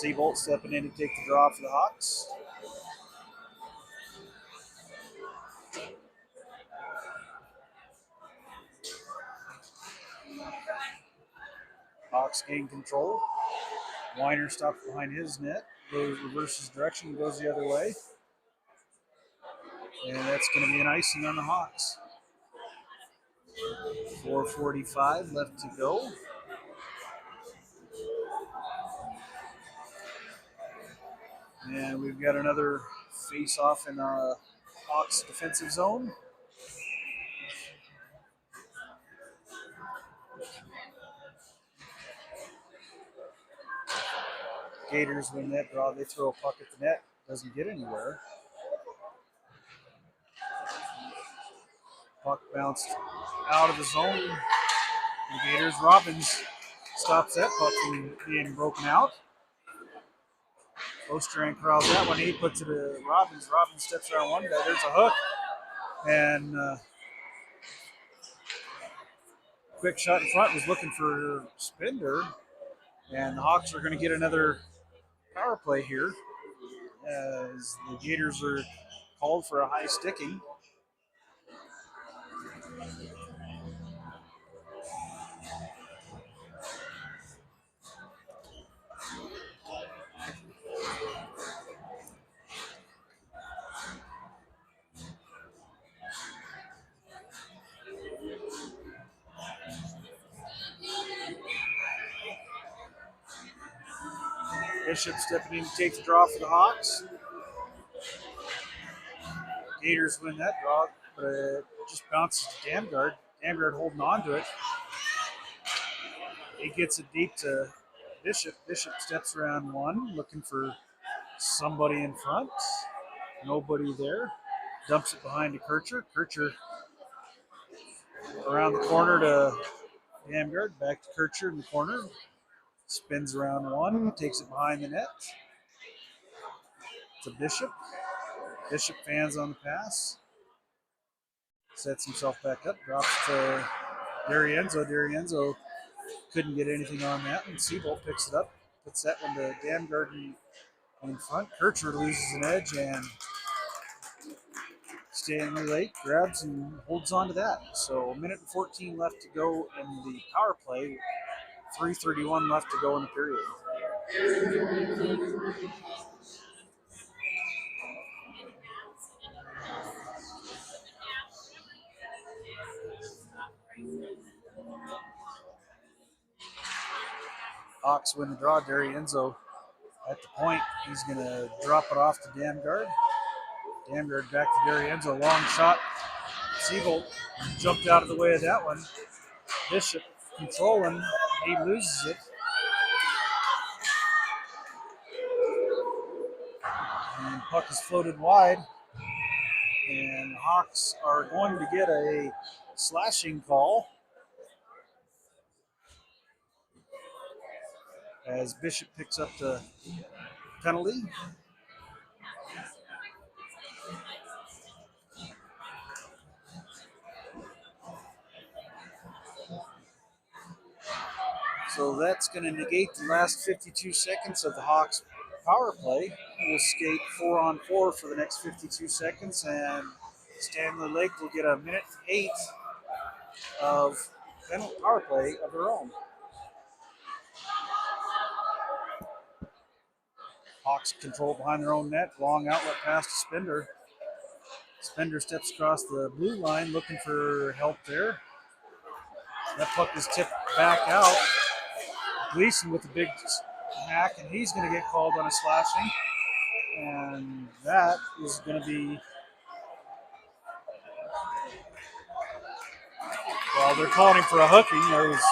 [SPEAKER 1] Seabolt stepping in to take the draw for the Hawks. Hawks gain control. Weiner stops behind his net. Goes reverses direction, goes the other way. And that's going to be an icing on the Hawks. 4:45 left to go. And we've got another face-off in the Hawks defensive zone. Gators win that draw. They throw a puck at the net. Doesn't get anywhere. Puck bounced out of the zone. The Gators. Robbins stops that puck from being broken out. Osterang corrals that one. He puts it to Robbins. Robbins steps around one guy. There's a hook. And quick shot in front was looking for Spender. And the Hawks are going to get another power play here as the Gators are called for a high sticking. Bishop stepping in to take the draw for the Hawks. Gators win that draw, but it just bounces to Damgard. Damgard holding on to it. He gets it deep to Bishop. Bishop steps around one, looking for somebody in front. Nobody there. Dumps it behind to Kircher. Kircher around the corner to Damgard. Back to Kircher in the corner. Spins around one, takes it behind the net. To Bishop. Bishop fans on the pass. Sets himself back up, drops to D'Arienzo. D'Arienzo couldn't get anything on that, and Seabolt picks it up, puts that one to Damgard in front. Kircher loses an edge, and Standley Lake grabs and holds on to that. So a minute and 14 left to go in the power play. 3:31 left to go in the period. Hawks win the draw. D'Arienzo at the point. He's going to drop it off to Damgard. Damgard back to D'Arienzo. Long shot. Seabolt jumped out of the way of that one. Bishop controlling. He loses it. And puck is floated wide. And Hawks are going to get a slashing call. as Bishop picks up the penalty. So that's going to negate the last 52 seconds of the Hawks power play. We'll skate 4-on-4 for the next 52 seconds, and Standley Lake will get a minute 8 of power play of their own. Hawks control behind their own net. Long outlet pass to Spender. Spender steps across the blue line looking for help there. That puck is tipped back out. Gleason with a big hack, and he's going to get called on a slashing. And that is going to be, well, they're calling him for a hooking. There was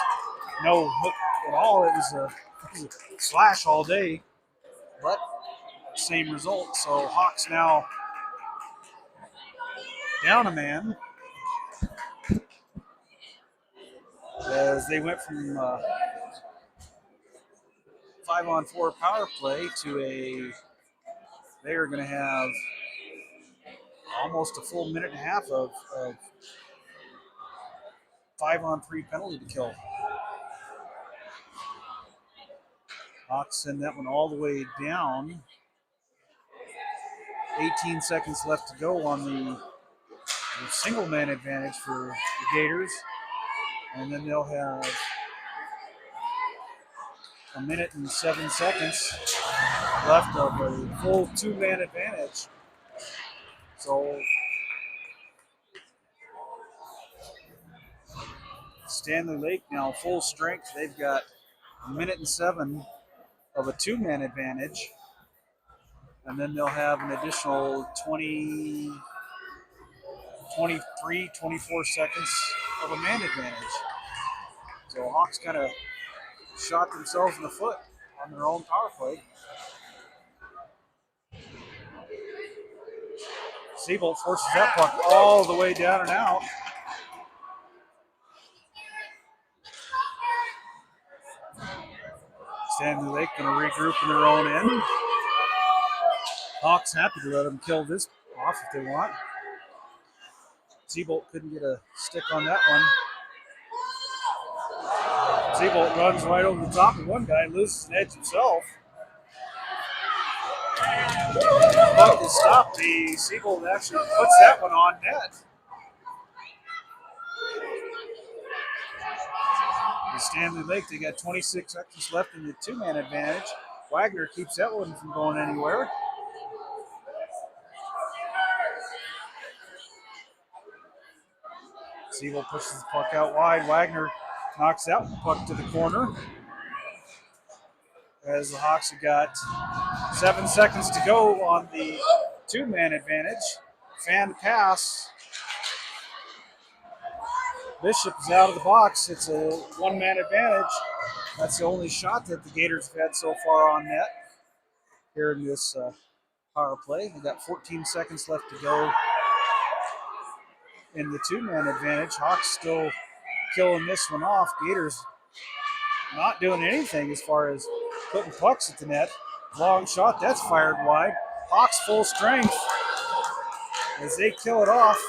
[SPEAKER 1] no hook at all. It was a slash all day, but same result. So Hawks now down a man as they went from 5-on-4 power play to they are going to have almost a full minute and a half of 5-on-3 penalty to kill. Hawks send that one all the way down. 18 seconds left to go on the single man advantage for the Gators. And then they'll have a minute and 7 seconds left of a full 2-man advantage. So Standley Lake now full strength. They've got a minute and 7 of a 2-man advantage. And then they'll have an additional 23, 24 seconds of a man advantage. So Hawks kind of shot themselves in the foot on their own power play. Seabolt forces that puck all the way down and out. Standley Lake going to regroup in their own end. Hawks happy to let them kill this off if they want. Seabolt couldn't get a stick on that one. Seabolt runs right over the top of one guy, loses an edge himself. The puck is stopped. Seabolt actually puts that one on net. The Standley Lake, they got 26 seconds left in the 2-man advantage. Wagner keeps that one from going anywhere. Seabolt pushes the puck out wide. Wagner knocks that puck to the corner. As the Hawks have got 7 seconds to go on the 2-man advantage. Fan pass. Bishop is out of the box. It's a 1-man advantage. That's the only shot that the Gators have had so far on net here in this power play. They've got 14 seconds left to go in the 2-man advantage. Hawks still killing this one off. Gators not doing anything as far as putting pucks at the net. Long shot, that's fired wide. Hawks full strength as they kill it off.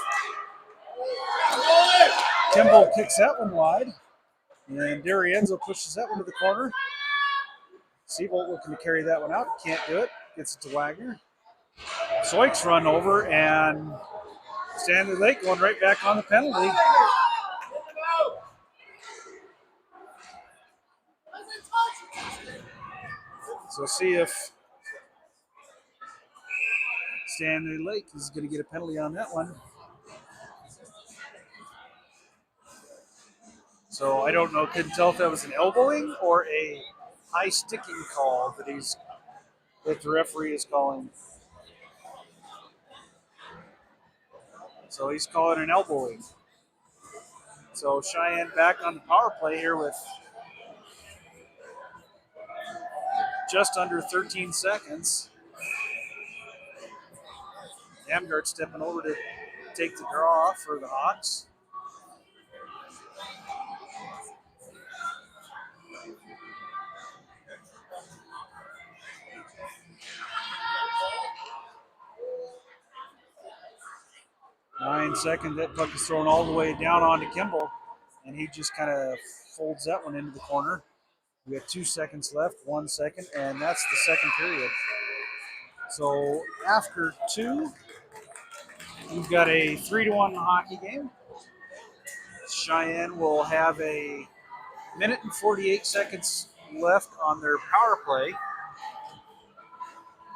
[SPEAKER 1] Kimball kicks that one wide. And D'Arienzo pushes that one to the corner. Seabolt looking to carry that one out. Can't do it. Gets it to Wagner. Soik's run over, and Standley Lake going right back on the penalty. So see if Standley Lake is going to get a penalty on that one. So I don't know, couldn't tell if that was an elbowing or a high sticking call that the referee is calling. So he's calling an elbowing. So Cheyenne back on the power play here with just under 13 seconds. Damgard stepping over to take the draw for the Hawks. Cheyenne second. That puck is thrown all the way down onto Kimball, and he just kind of folds that one into the corner. We have 2 seconds left, 1 second, and that's the second period. So after 2, we've got a 3-1 hockey game. Cheyenne will have a minute and 48 seconds left on their power play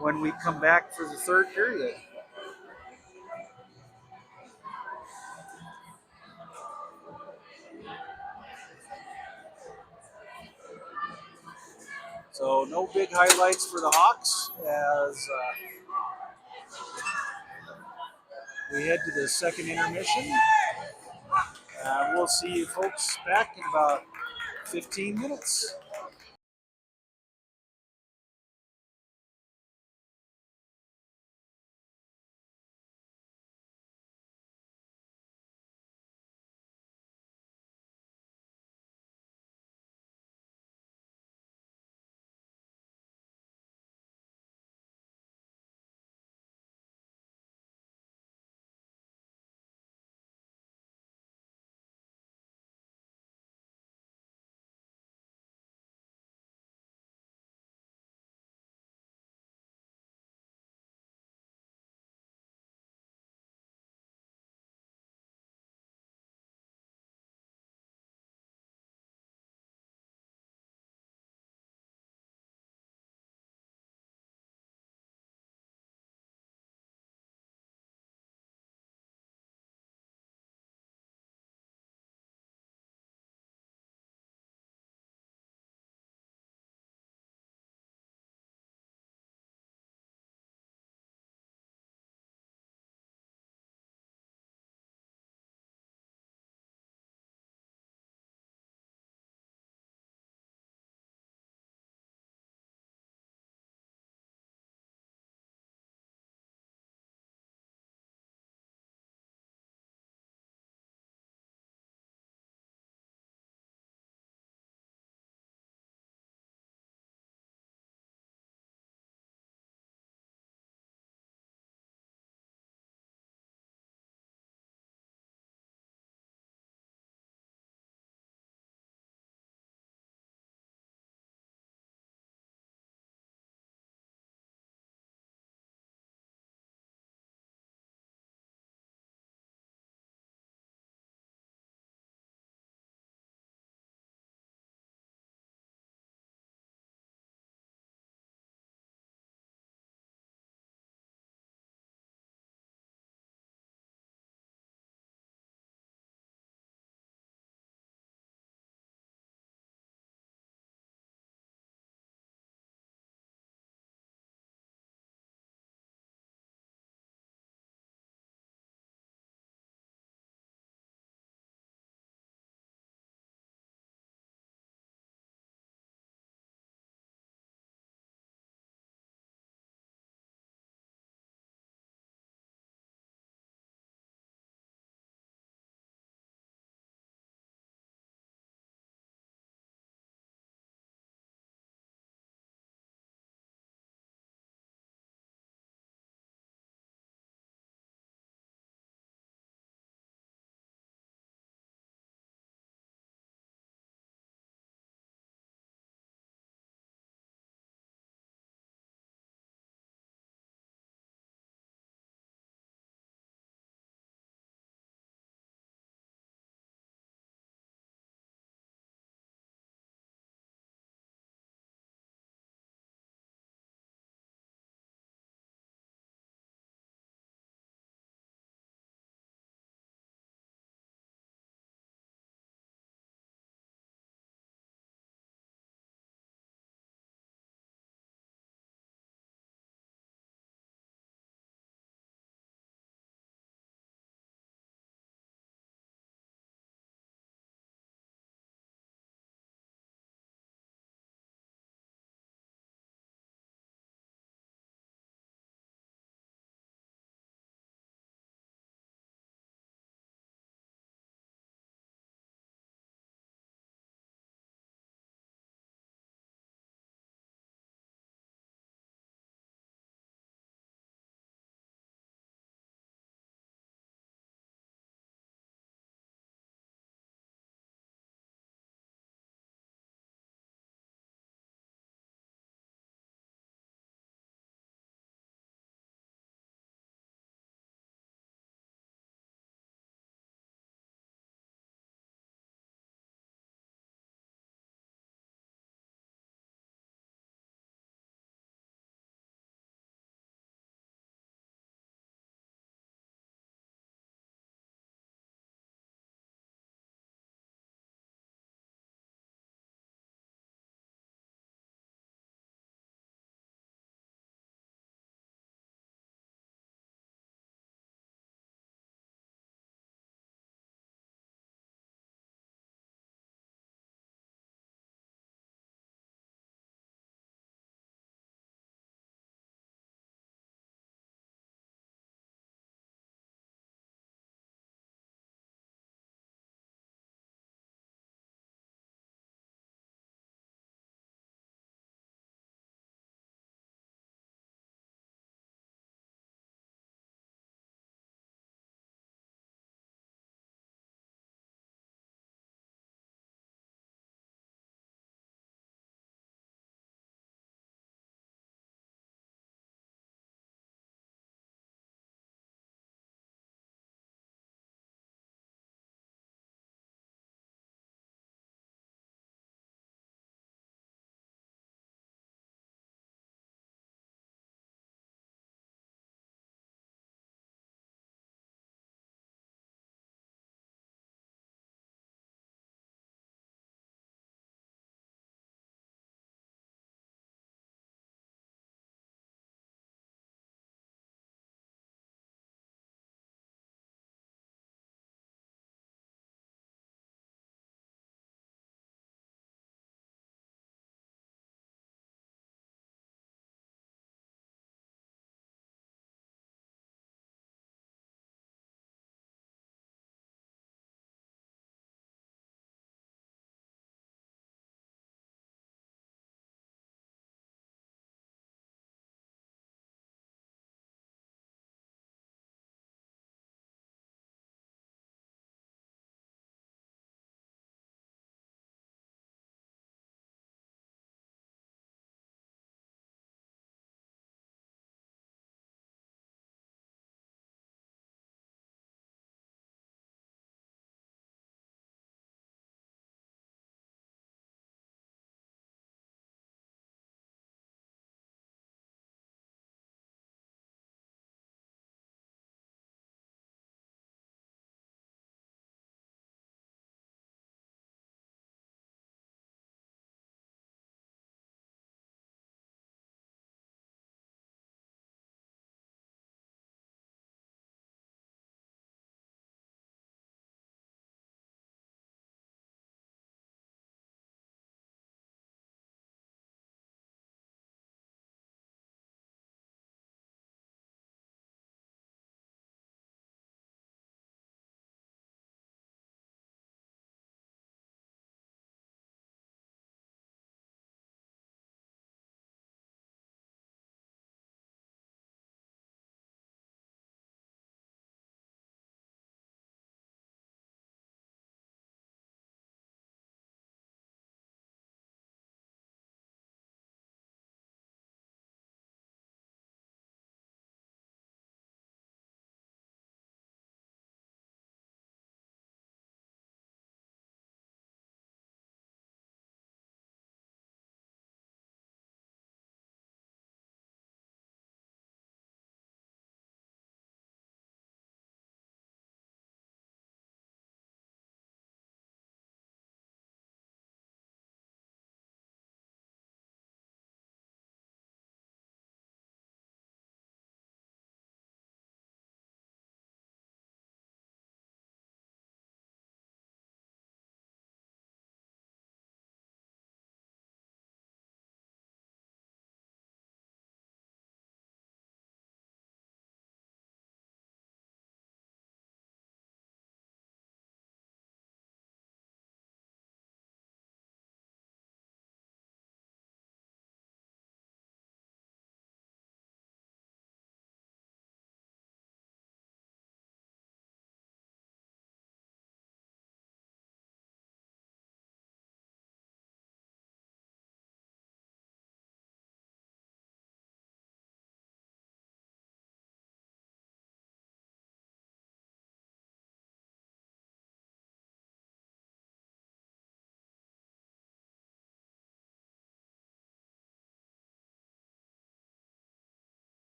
[SPEAKER 1] when we come back for the third period. So no big highlights for the Hawks as we head to the second intermission. We'll see you folks back in about 15 minutes.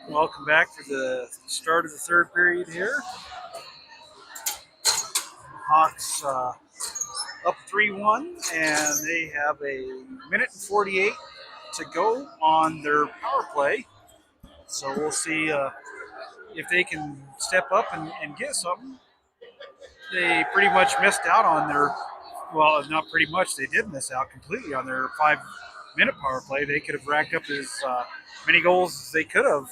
[SPEAKER 1] Welcome back for the start of the third period here. Hawks up 3-1, and they have a minute and 48 to go on their power play. So we'll see if they can step up and get something. They pretty much missed out on their, well, not pretty much, they did miss out completely on their 5-minute power play. They could have racked up as many goals as they could have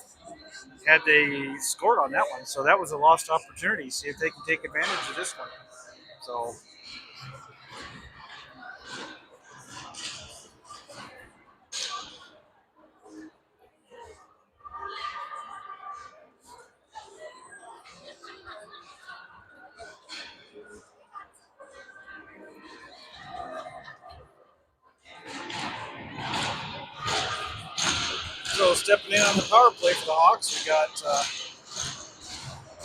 [SPEAKER 1] had they scored on that one. So that was a lost opportunity. See if they can take advantage of this one. So stepping in on the power play for the Hawks, we got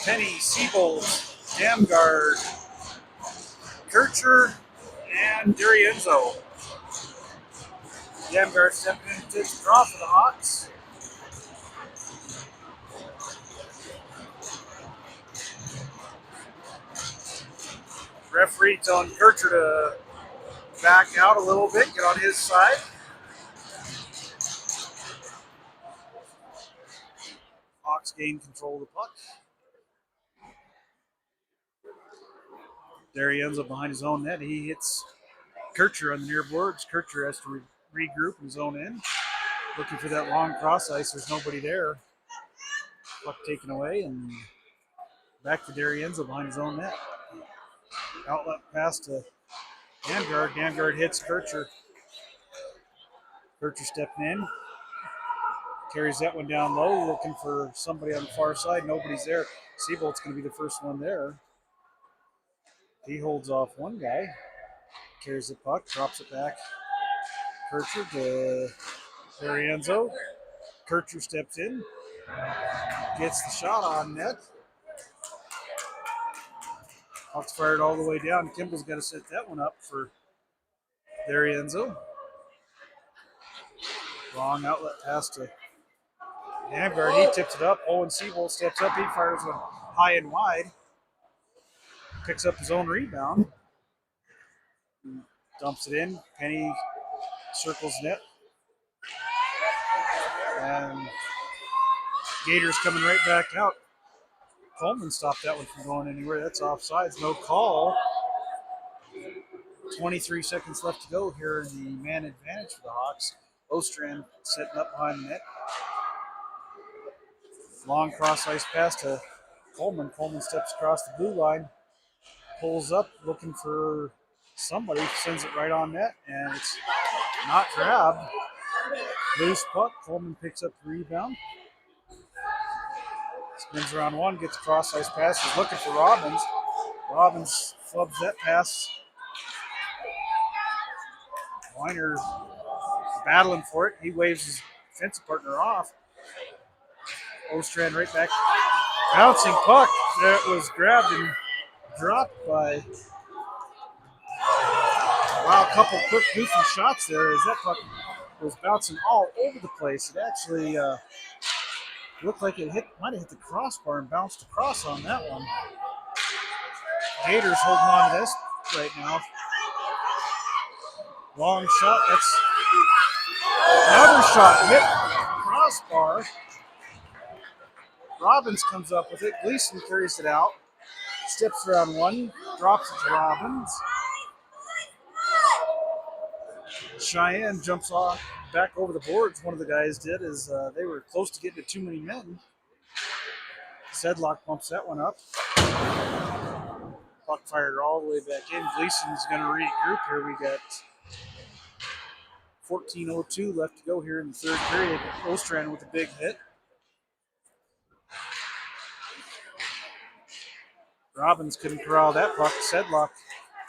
[SPEAKER 1] Penny, Siebold, Damgard, Kircher, and Durienzo. Damgard stepping in to take the draw for the Hawks. Referee telling Kircher to back out a little bit, get on his side. Hawks gain control of the puck. Durienzo behind his own net. He hits Kircher on the near boards. Kircher has to regroup in his own end. Looking for that long cross ice. There's nobody there. Puck taken away and back to Durienzo behind his own net. Outlet pass to Damgard. Damgard hits Kircher. Kircher stepping in. Carries that one down low, looking for somebody on the far side. Nobody's there. Siebold's going to be the first one there. He holds off one guy. Carries the puck, drops it back. Kircher to Durienzo. Kircher steps in. Gets the shot on net. Puck's fired all the way down. Kimball's got to set that one up for Durienzo. Long outlet pass to Damgard. He tips it up. Owen Siebold steps up. He fires one high and wide. Picks up his own rebound. Dumps it in. Penny circles net. And Gators coming right back out. Coleman stopped that one from going anywhere. That's offsides. No call. 23 seconds left to go here in the man advantage for the Hawks. Ostrand setting up behind the net. Long cross ice pass to Coleman. Coleman steps across the blue line. Pulls up looking for somebody. Sends it right on net. And it's not grabbed. Loose puck. Coleman picks up the rebound. Spins around one. Gets a cross ice pass. He's looking for Robbins. Robbins flubs that pass. Weiner battling for it. He waves his defensive partner off. Ostrand right back. Bouncing puck that was grabbed and dropped by. Wow, a couple quick goofy shots there as that puck was bouncing all over the place. It actually looked like it might have hit the crossbar and bounced across on that one. Gators holding on to this right now. Long shot. That's another shot. Hit crossbar. Robbins comes up with it. Gleason carries it out. Steps around one. Drops it to Robbins. Cheyenne jumps off back over the boards. One of the guys did as they were close to getting to too many men. Sedlock bumps that one up. Puck fired all the way back in. Gleason's going to regroup here. We got 14:02 left to go here in the third period. Ostrand with a big hit. Robbins couldn't corral that puck. Sedlock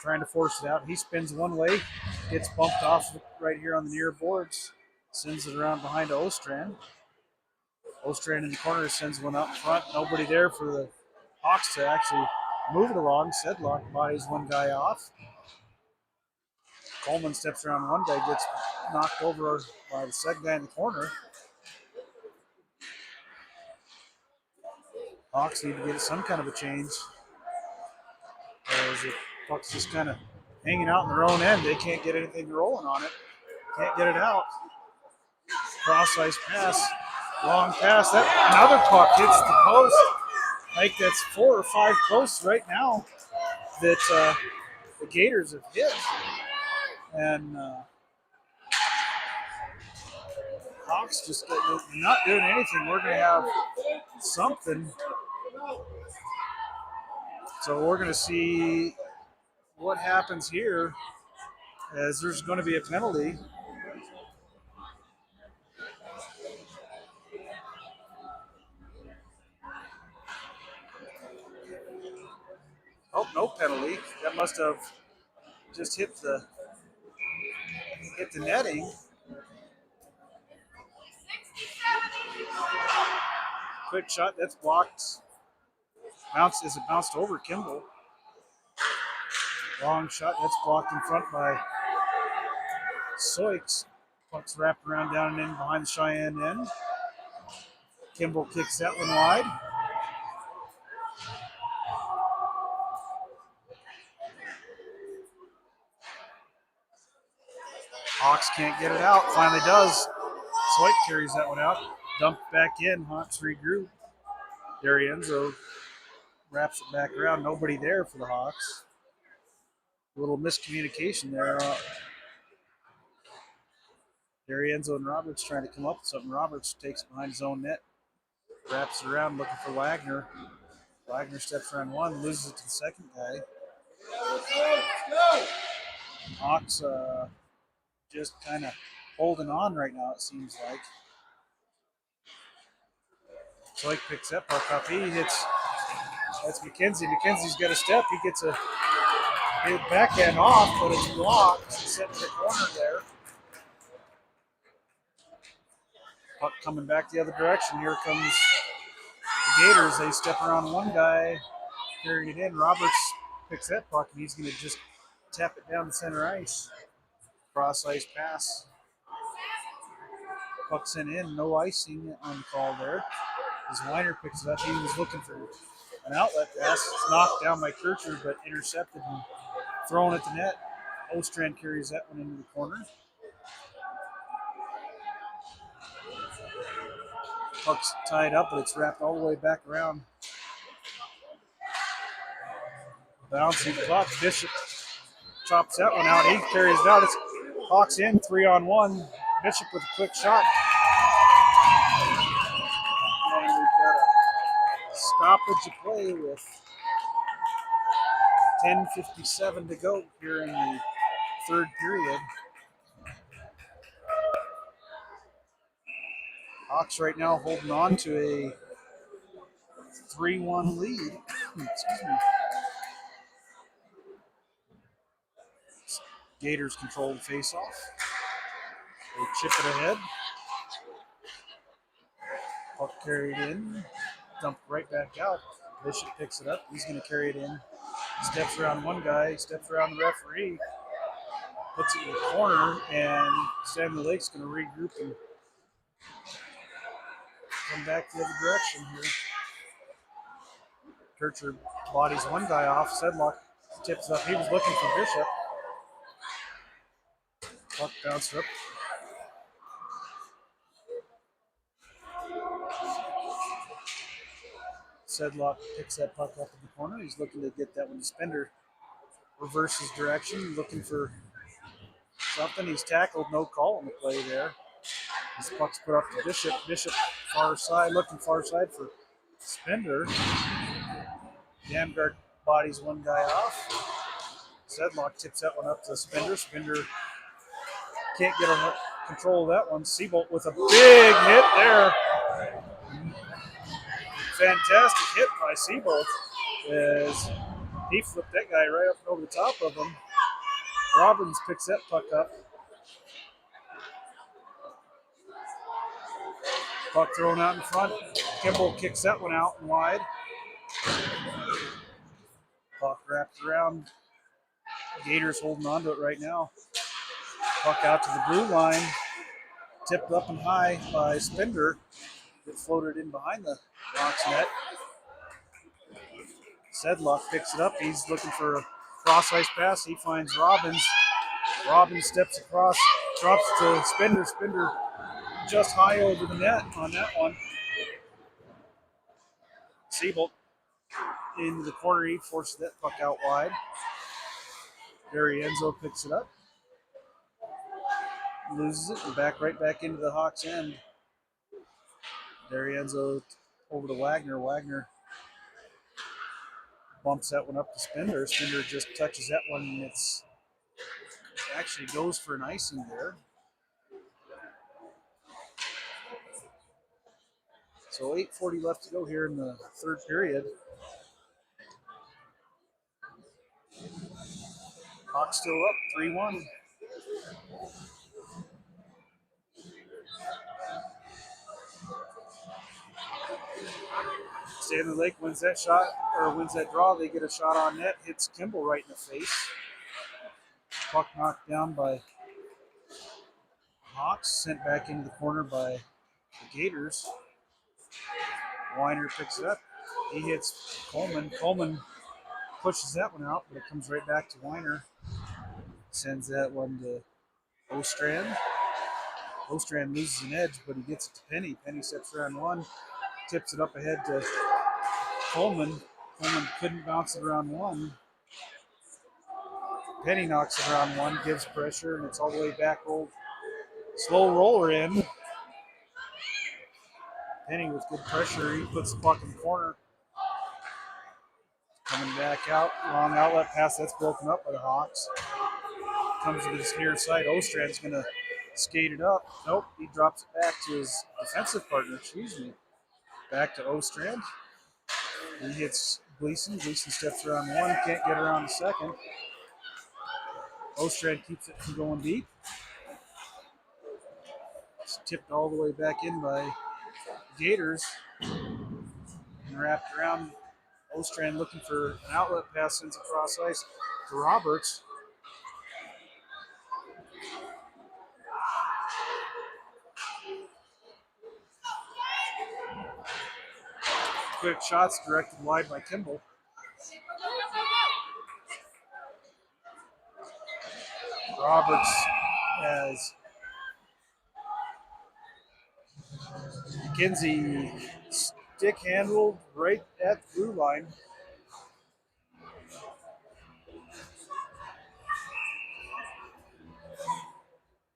[SPEAKER 1] trying to force it out. He spins one way, gets bumped off right here on the near boards, sends it around behind to Ostrand. Ostrand in the corner sends one up front. Nobody there for the Hawks to actually move it along. Sedlock bodies one guy off. Coleman steps around one guy, gets knocked over by the second guy in the corner. Hawks need to get some kind of a change. As the puck's just kind of hanging out in their own end. They can't get anything rolling on it. Can't get it out. Cross-ice pass. Long pass. That another puck hits the post. I think that's 4 or 5 posts right now that the Gators have hit. And Hawks just not doing anything. We're going to have something. So we're going to see what happens here, as there's going to be a penalty. Oh, no penalty. That must have just hit the netting. Quick shot, that's blocked. Is it bounced over Kimball? Long shot, that's blocked in front by Soix. Puck's wrapped around down and in behind the Cheyenne end. Kimball kicks that one wide. Hawks can't get it out. Finally does. Soix carries that one out. Dumped back in. Hawks regroup. D'Arienzo wraps it back around. Nobody there for the Hawks. A little miscommunication there. D'Arienzo and Roberts trying to come up with something. Roberts takes it behind his own net. Wraps it around looking for Wagner. Wagner steps around one, loses it to the second guy. Hawks just kind of holding on right now, it seems like. Soik picks that puck up. He hits. That's McKenzie. McKenzie's got a step. He gets a backhand off, but it's blocked. Set in the corner there. Puck coming back the other direction. Here comes the Gators. They step around one guy, carrying it in. Roberts picks that puck, and he's going to just tap it down the center ice. Cross ice pass. Puck sent in. No icing on the call there. As Weiner picks it up, he was looking for an outlet pass. It's knocked down by Kircher, but intercepted and thrown at the net. Ostrand carries that one into the corner. Puck's tied up, but it's wrapped all the way back around. Bouncing puck. Bishop chops that one out. He carries it out. It's Hawks in 3-on-1. Bishop with a quick shot. And we've got a stoppage of play with 10:57 to go here in the third period. Hawks right now holding on to a 3-1 lead. Excuse me. Gators control the face-off. They chip it ahead. Puck carried in. Dumped right back out. Bishop picks it up. He's going to carry it in. Steps around one guy. Steps around the referee. Puts it in the corner. And Standley Lake's going to regroup and come back the other direction here. Kircher bodies one guy off. Sedlock tips up. He was looking for Bishop. Puck bounced up. Sedlock picks that puck up in the corner. He's looking to get that one to Spender. Reverses direction, looking for something. He's tackled, no call on the play there. This puck's put up to Bishop. Bishop far side, looking far side for Spender. Damgard bodies one guy off. Sedlock tips that one up to Spender. Spender can't get control of that one. Seabolt with a big hit there. Fantastic hit by Seabolt as he flipped that guy right up over the top of him. Robbins picks that puck up. Puck thrown out in front. Kimball kicks that one out and wide. Puck wrapped around. Gators holding on to it right now. Puck out to the blue line. Tipped up and high by Spender. It floated in behind the Hawks net. Sedlock picks it up. He's looking for a cross ice pass. He finds Robbins. Robbins steps across, drops it to Spender. Spender just high over the net on that one. Siebold into the corner. He forces that puck out wide. Enzo picks it up. Loses it and right back into the Hawks' end. Enzo over to Wagner. Wagner bumps that one up to Spender. Spender just touches that one and it's actually goes for an icing there. So 8:40 left to go here in the third period. Hawks still up 3-1. Standley Lake wins that shot, or wins that draw. They get a shot on net, hits Kimball right in the face. Puck knocked down by Hawks, sent back into the corner by the Gators. Weiner picks it up. He hits Coleman. Coleman pushes that one out, but it comes right back to Weiner. Sends that one to Ostrand. Ostrand loses an edge, but he gets it to Penny. Penny steps around one, tips it up ahead to Coleman. Coleman couldn't bounce it around one. Penny knocks it around one, gives pressure, and it's all the way back rolled. Slow roller in. Penny with good pressure. He puts the puck in the corner. Coming back out. Long outlet pass. That's broken up by the Hawks. Comes to this near side. Ostrand's going to skate it up. Nope. He drops it back to his defensive partner. Back to Ostrand. He hits Gleason. Gleason steps around one. Can't get around the second. Ostrand keeps it from going deep. It's tipped all the way back in by Gators. And wrapped around. Ostrand looking for an outlet pass, sends across ice to Roberts. Quick shots directed wide by Kimball. Roberts has McKenzie stick handled right at the blue line.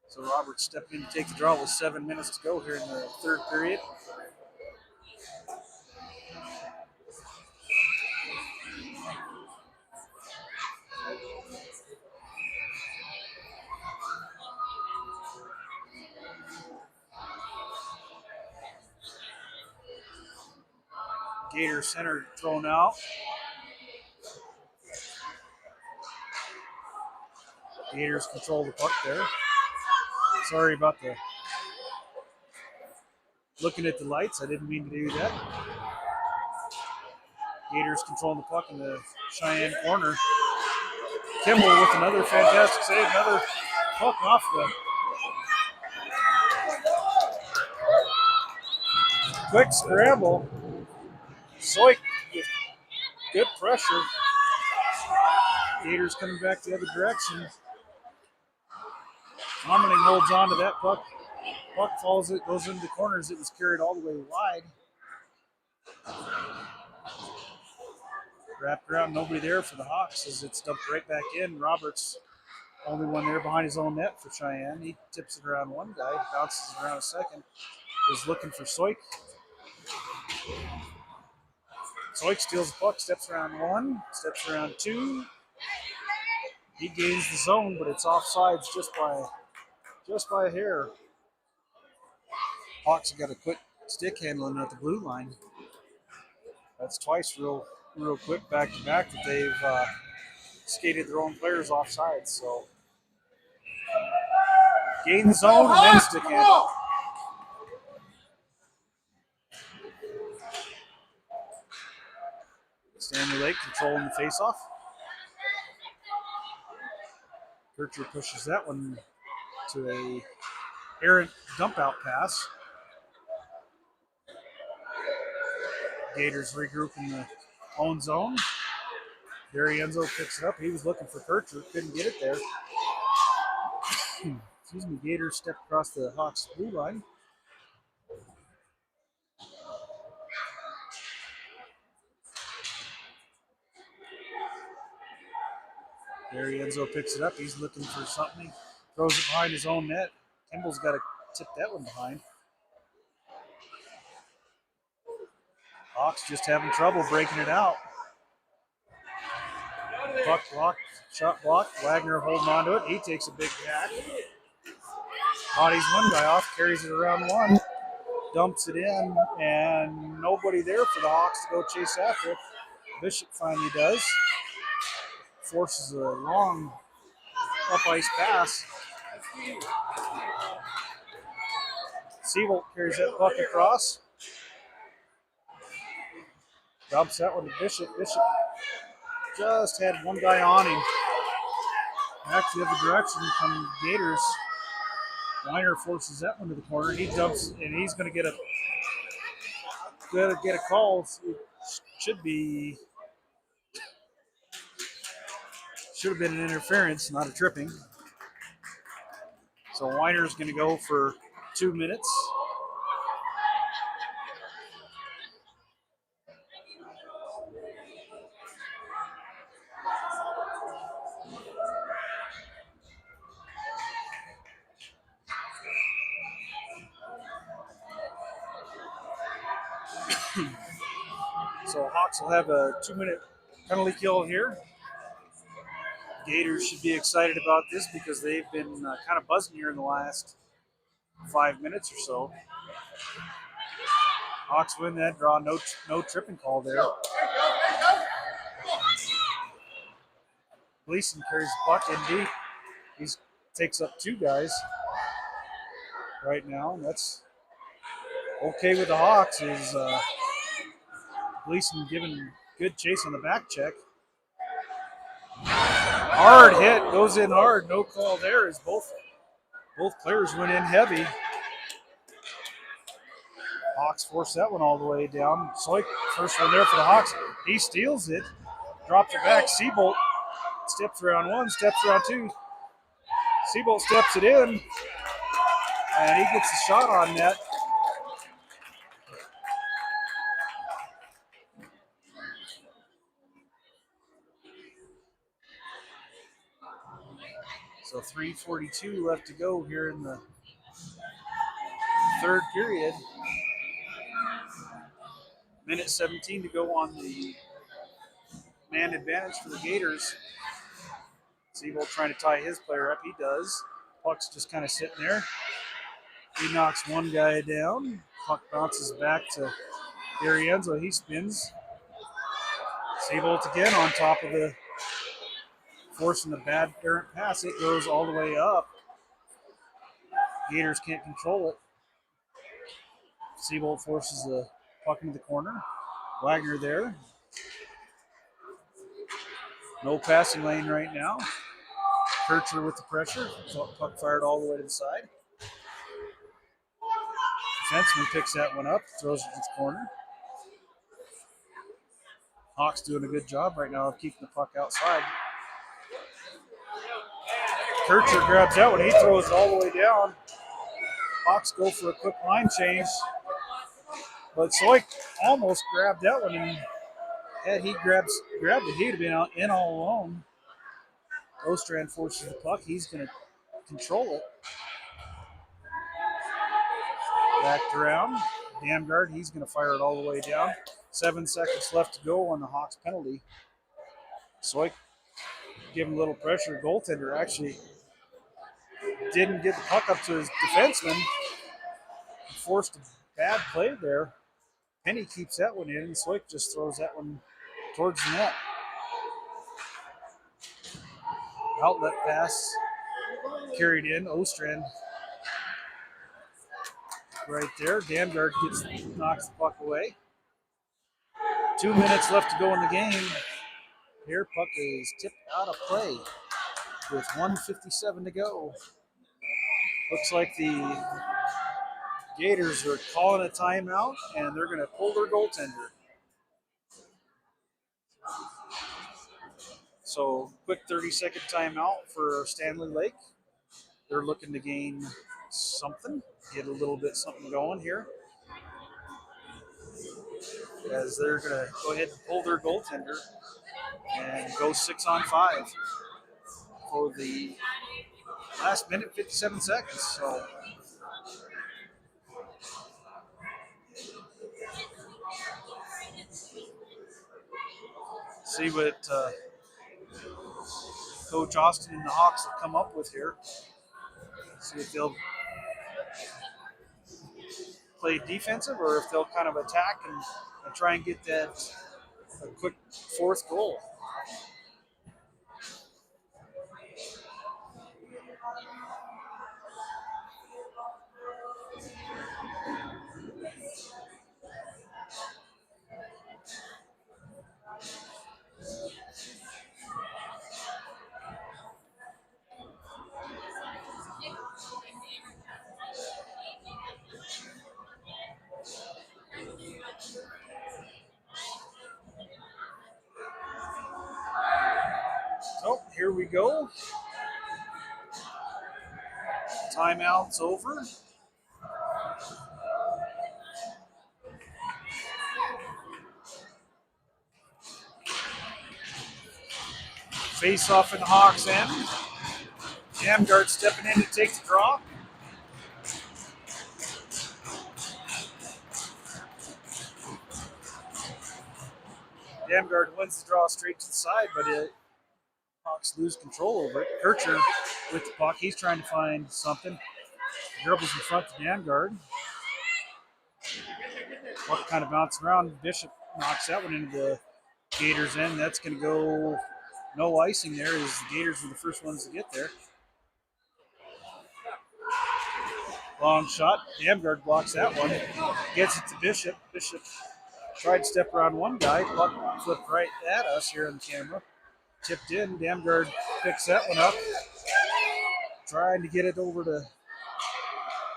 [SPEAKER 1] So Roberts stepped in to take the draw with 7 minutes to go here in the third period. Gator center thrown out. Gators control the puck there. Sorry about the looking at the lights. I didn't mean to do that. Gators controlling the puck in the Cheyenne corner. Kimball with another fantastic save. Another puck off the quick scramble. Soik with good pressure. Gators coming back the other direction. Harmoning holds on to that puck. Puck falls, it goes into the corners. It was carried all the way wide. Wrapped around, nobody there for the Hawks as it's dumped right back in. Roberts, only one there behind his own net for Cheyenne. He tips it around one guy, bounces it around a second. Is looking for Soik. Soik steals the puck, steps around one, steps around two. He gains the zone, but it's offsides just by a hair. Hawks have got to quit stick handling at the blue line. That's twice real quick back to back that they've skated their own players offside. So gain the zone and then stick handle. Standley Lake controlling the faceoff. Kircher pushes that one to a errant dump out pass. Gators regroup in the own zone. D'Arienzo picks it up. He was looking for Kircher, couldn't get it there. Excuse me, Gators stepped across the Hawks blue line. D'Arienzo picks it up. He's looking for something. He throws it behind his own net. Kimball's got to tip that one behind. Hawks just having trouble breaking it out. Puck blocked, shot blocked. Wagner holding on to it. He takes a big hack. Bodies one guy off, carries it around one, dumps it in, and nobody there for the Hawks to go chase after it. Bishop finally does. Forces a long up ice pass. Seabolt carries that puck across. Dumps that one to Bishop. Bishop just had one guy on him. Back the other direction from Gators. Weiner forces that one to the corner. He jumps and he's going to get a call. It should have been an interference, not a tripping. So Weiner's going to go for 2 minutes. So Hawks will have a 2-minute penalty kill here. Gators should be excited about this because they've been kind of buzzing here in the last 5 minutes or so. Hawks win that draw, no tripping call there. Gleason carries the puck in deep. He takes up 2 guys right now, and that's okay with the Hawks. Is Gleason giving good chase on the back check. Hard hit, goes in hard. No call there as both players went in heavy. Hawks force that one all the way down. Soik, first one there for the Hawks. He steals it, drops it back. Seabolt steps around 1, steps around 2. Seabolt steps it in, and he gets the shot on net. So 3:42 left to go here in the third period. Minute 17 to go on the man advantage for the Gators. Seabolt trying to tie his player up. He does. Puck's just kind of sitting there. He knocks one guy down. Puck bounces back to D'Arienzo. He spins. Seabolt again on top of the forcing the bad errant pass. It goes all the way up. Gators can't control it. Seabolt forces the puck into the corner. Wagner there. No passing lane right now. Kircher with the pressure. Puck fired all the way to the side. Defenseman picks that one up, throws it to the corner. Hawks doing a good job right now of keeping the puck outside. Kircher grabs that one. He throws it all the way down. Hawks go for a quick line change. But Soik almost grabbed that one, and had he grabbed it, he'd have been in all alone. Ostrand forces the puck. He's going to control it. Backed around. Damgard, he's going to fire it all the way down. 7 seconds left to go on the Hawks penalty. Soik giving a little pressure. Goaltender actually didn't get the puck up to his defenseman. He forced a bad play there. Penny keeps that one in, and Soik just throws that one towards the net. Outlet pass carried in. Ostrand right there. Damgard knocks the puck away. 2 minutes left to go in the game. Here, puck is tipped out of play with 1:57 to go. Looks like the Gators are calling a timeout, and they're going to pull their goaltender. So quick 30-second timeout for Standley Lake. They're looking to gain something, get a little bit something going here, as they're going to go ahead and pull their goaltender and go 6-on-5 for the last minute, 57 seconds. So see what Coach Austin and the Hawks will come up with here. See if they'll play defensive or if they'll kind of attack and try and get that a quick fourth goal. So here we go. Timeout's over. Face off in the Hawks' end. Jamgard stepping in to take the draw. Jamgard wins the draw straight to the side, but Hawks lose control over it. Kircher with the puck. He's trying to find something. Dribbles in front to Jamgard. Puck kind of bounces around. Bishop knocks that one into the Gators' end. That's going to go no icing there, as the Gators were the first ones to get there. Long shot. Jamgard blocks that one. Gets it to Bishop. Bishop tried to step around one guy. Puck flipped right at us here on the camera. Tipped in. Jamgard picks that one up. Trying to get it over to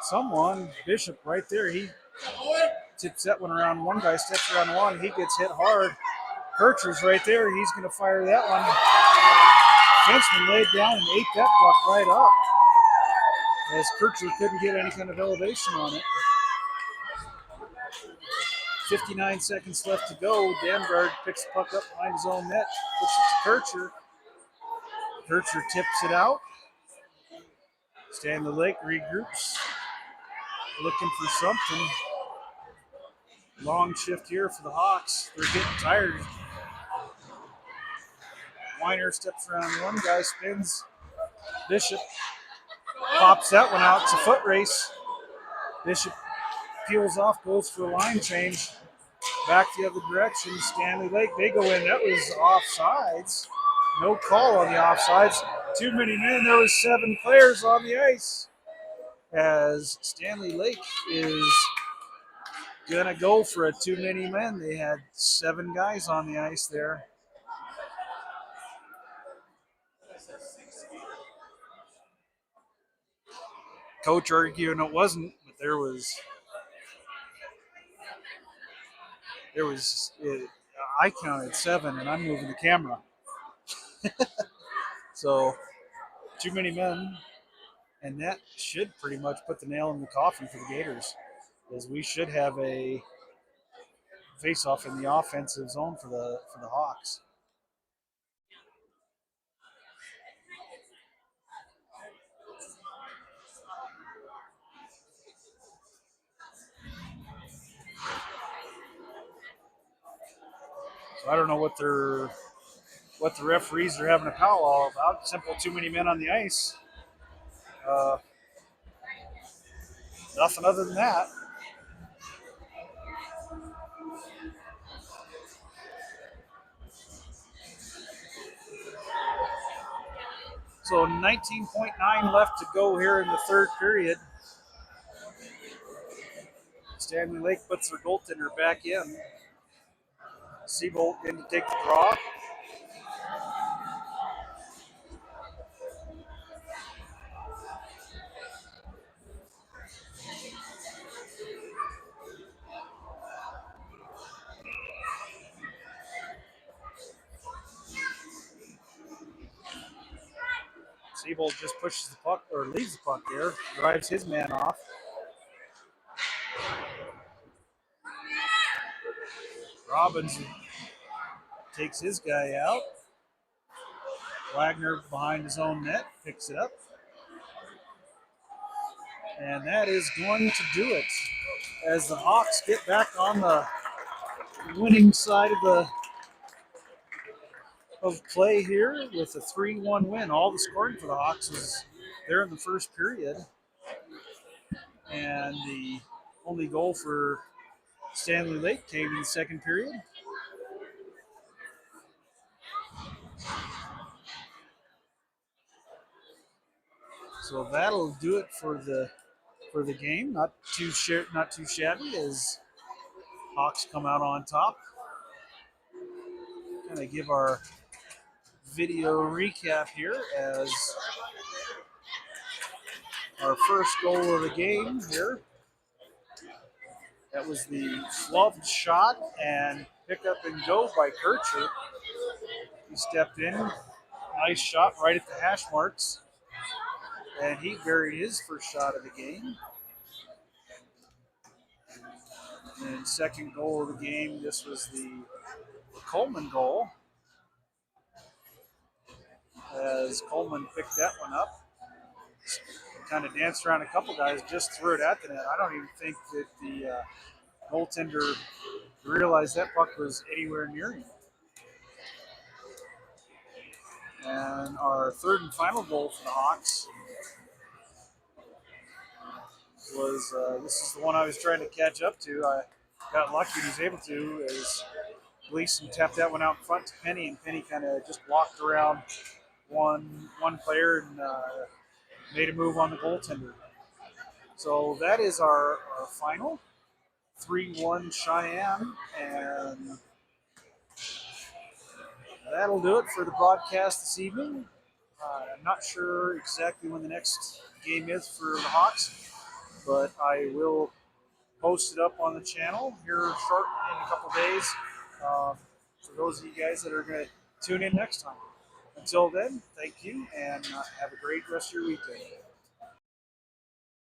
[SPEAKER 1] someone. Bishop right there. He tips that one around. One guy steps around one. He gets hit hard. Kircher's right there. He's going to fire that one. Fenceman laid down and ate that puck right up, as Kircher couldn't get any kind of elevation on it. 59 seconds left to go. Jamgard picks the puck up behind his own net, puts it to Kircher. Kircher tips it out. Standley Lake regroups, looking for something. Long shift here for the Hawks. They're getting tired. Weiner steps around one guy, spins. Bishop pops that one out. It's a foot race. Bishop peels off, goes for a line change. Back the other direction. Standley Lake, they go in. That was offsides. No call on the offsides. Too many men. There was 7 players on the ice, as Standley Lake is going to go for a too many men. They had 7 guys on the ice there. Coach arguing it wasn't, but there was I counted 7, and I'm moving the camera. So too many men, and that should pretty much put the nail in the coffin for the Gators, because we should have a face-off in the offensive zone for the Hawks. So I don't know what the referees are having a powwow about. Simple, too many men on the ice. Nothing other than that. So 19.9 left to go here in the third period. Standley Lake puts their goaltender back in. Seabolt in to take the draw. Siebold just pushes the puck or leaves the puck there, drives his man off. Robbins takes his guy out. Wagner behind his own net picks it up. And that is going to do it as the Hawks get back on the winning side of play here with a 3-1 win. All the scoring for the Hawks was there in the first period. And the only goal for Standley Lake came in the second period. So that'll do it for the game. Not too shabby as Hawks come out on top. Kind of give our video recap here as our first goal of the game here. That was the flubbed shot and pick up and go by Kircher. He stepped in, nice shot right at the hash marks, and he buried his first shot of the game. And second goal of the game, this was the Coleman goal, as Coleman picked that one up. Kind of danced around a couple guys, just threw it at the net. I don't even think that the goaltender realized that puck was anywhere near him. And our third and final goal for the Hawks was, this is the one I was trying to catch up to. I got lucky and was able to, as Gleason tapped that one out in front to Penny, and Penny kind of just walked around one player and made a move on the goaltender. So that is our final. 3-1 Cheyenne, and that'll do it for the broadcast this evening. I'm not sure exactly when the next game is for the Hawks, but I will post it up on the channel here short in a couple days for those of you guys that are going to tune in next time. Until then, thank you, and have a great rest of your weekend.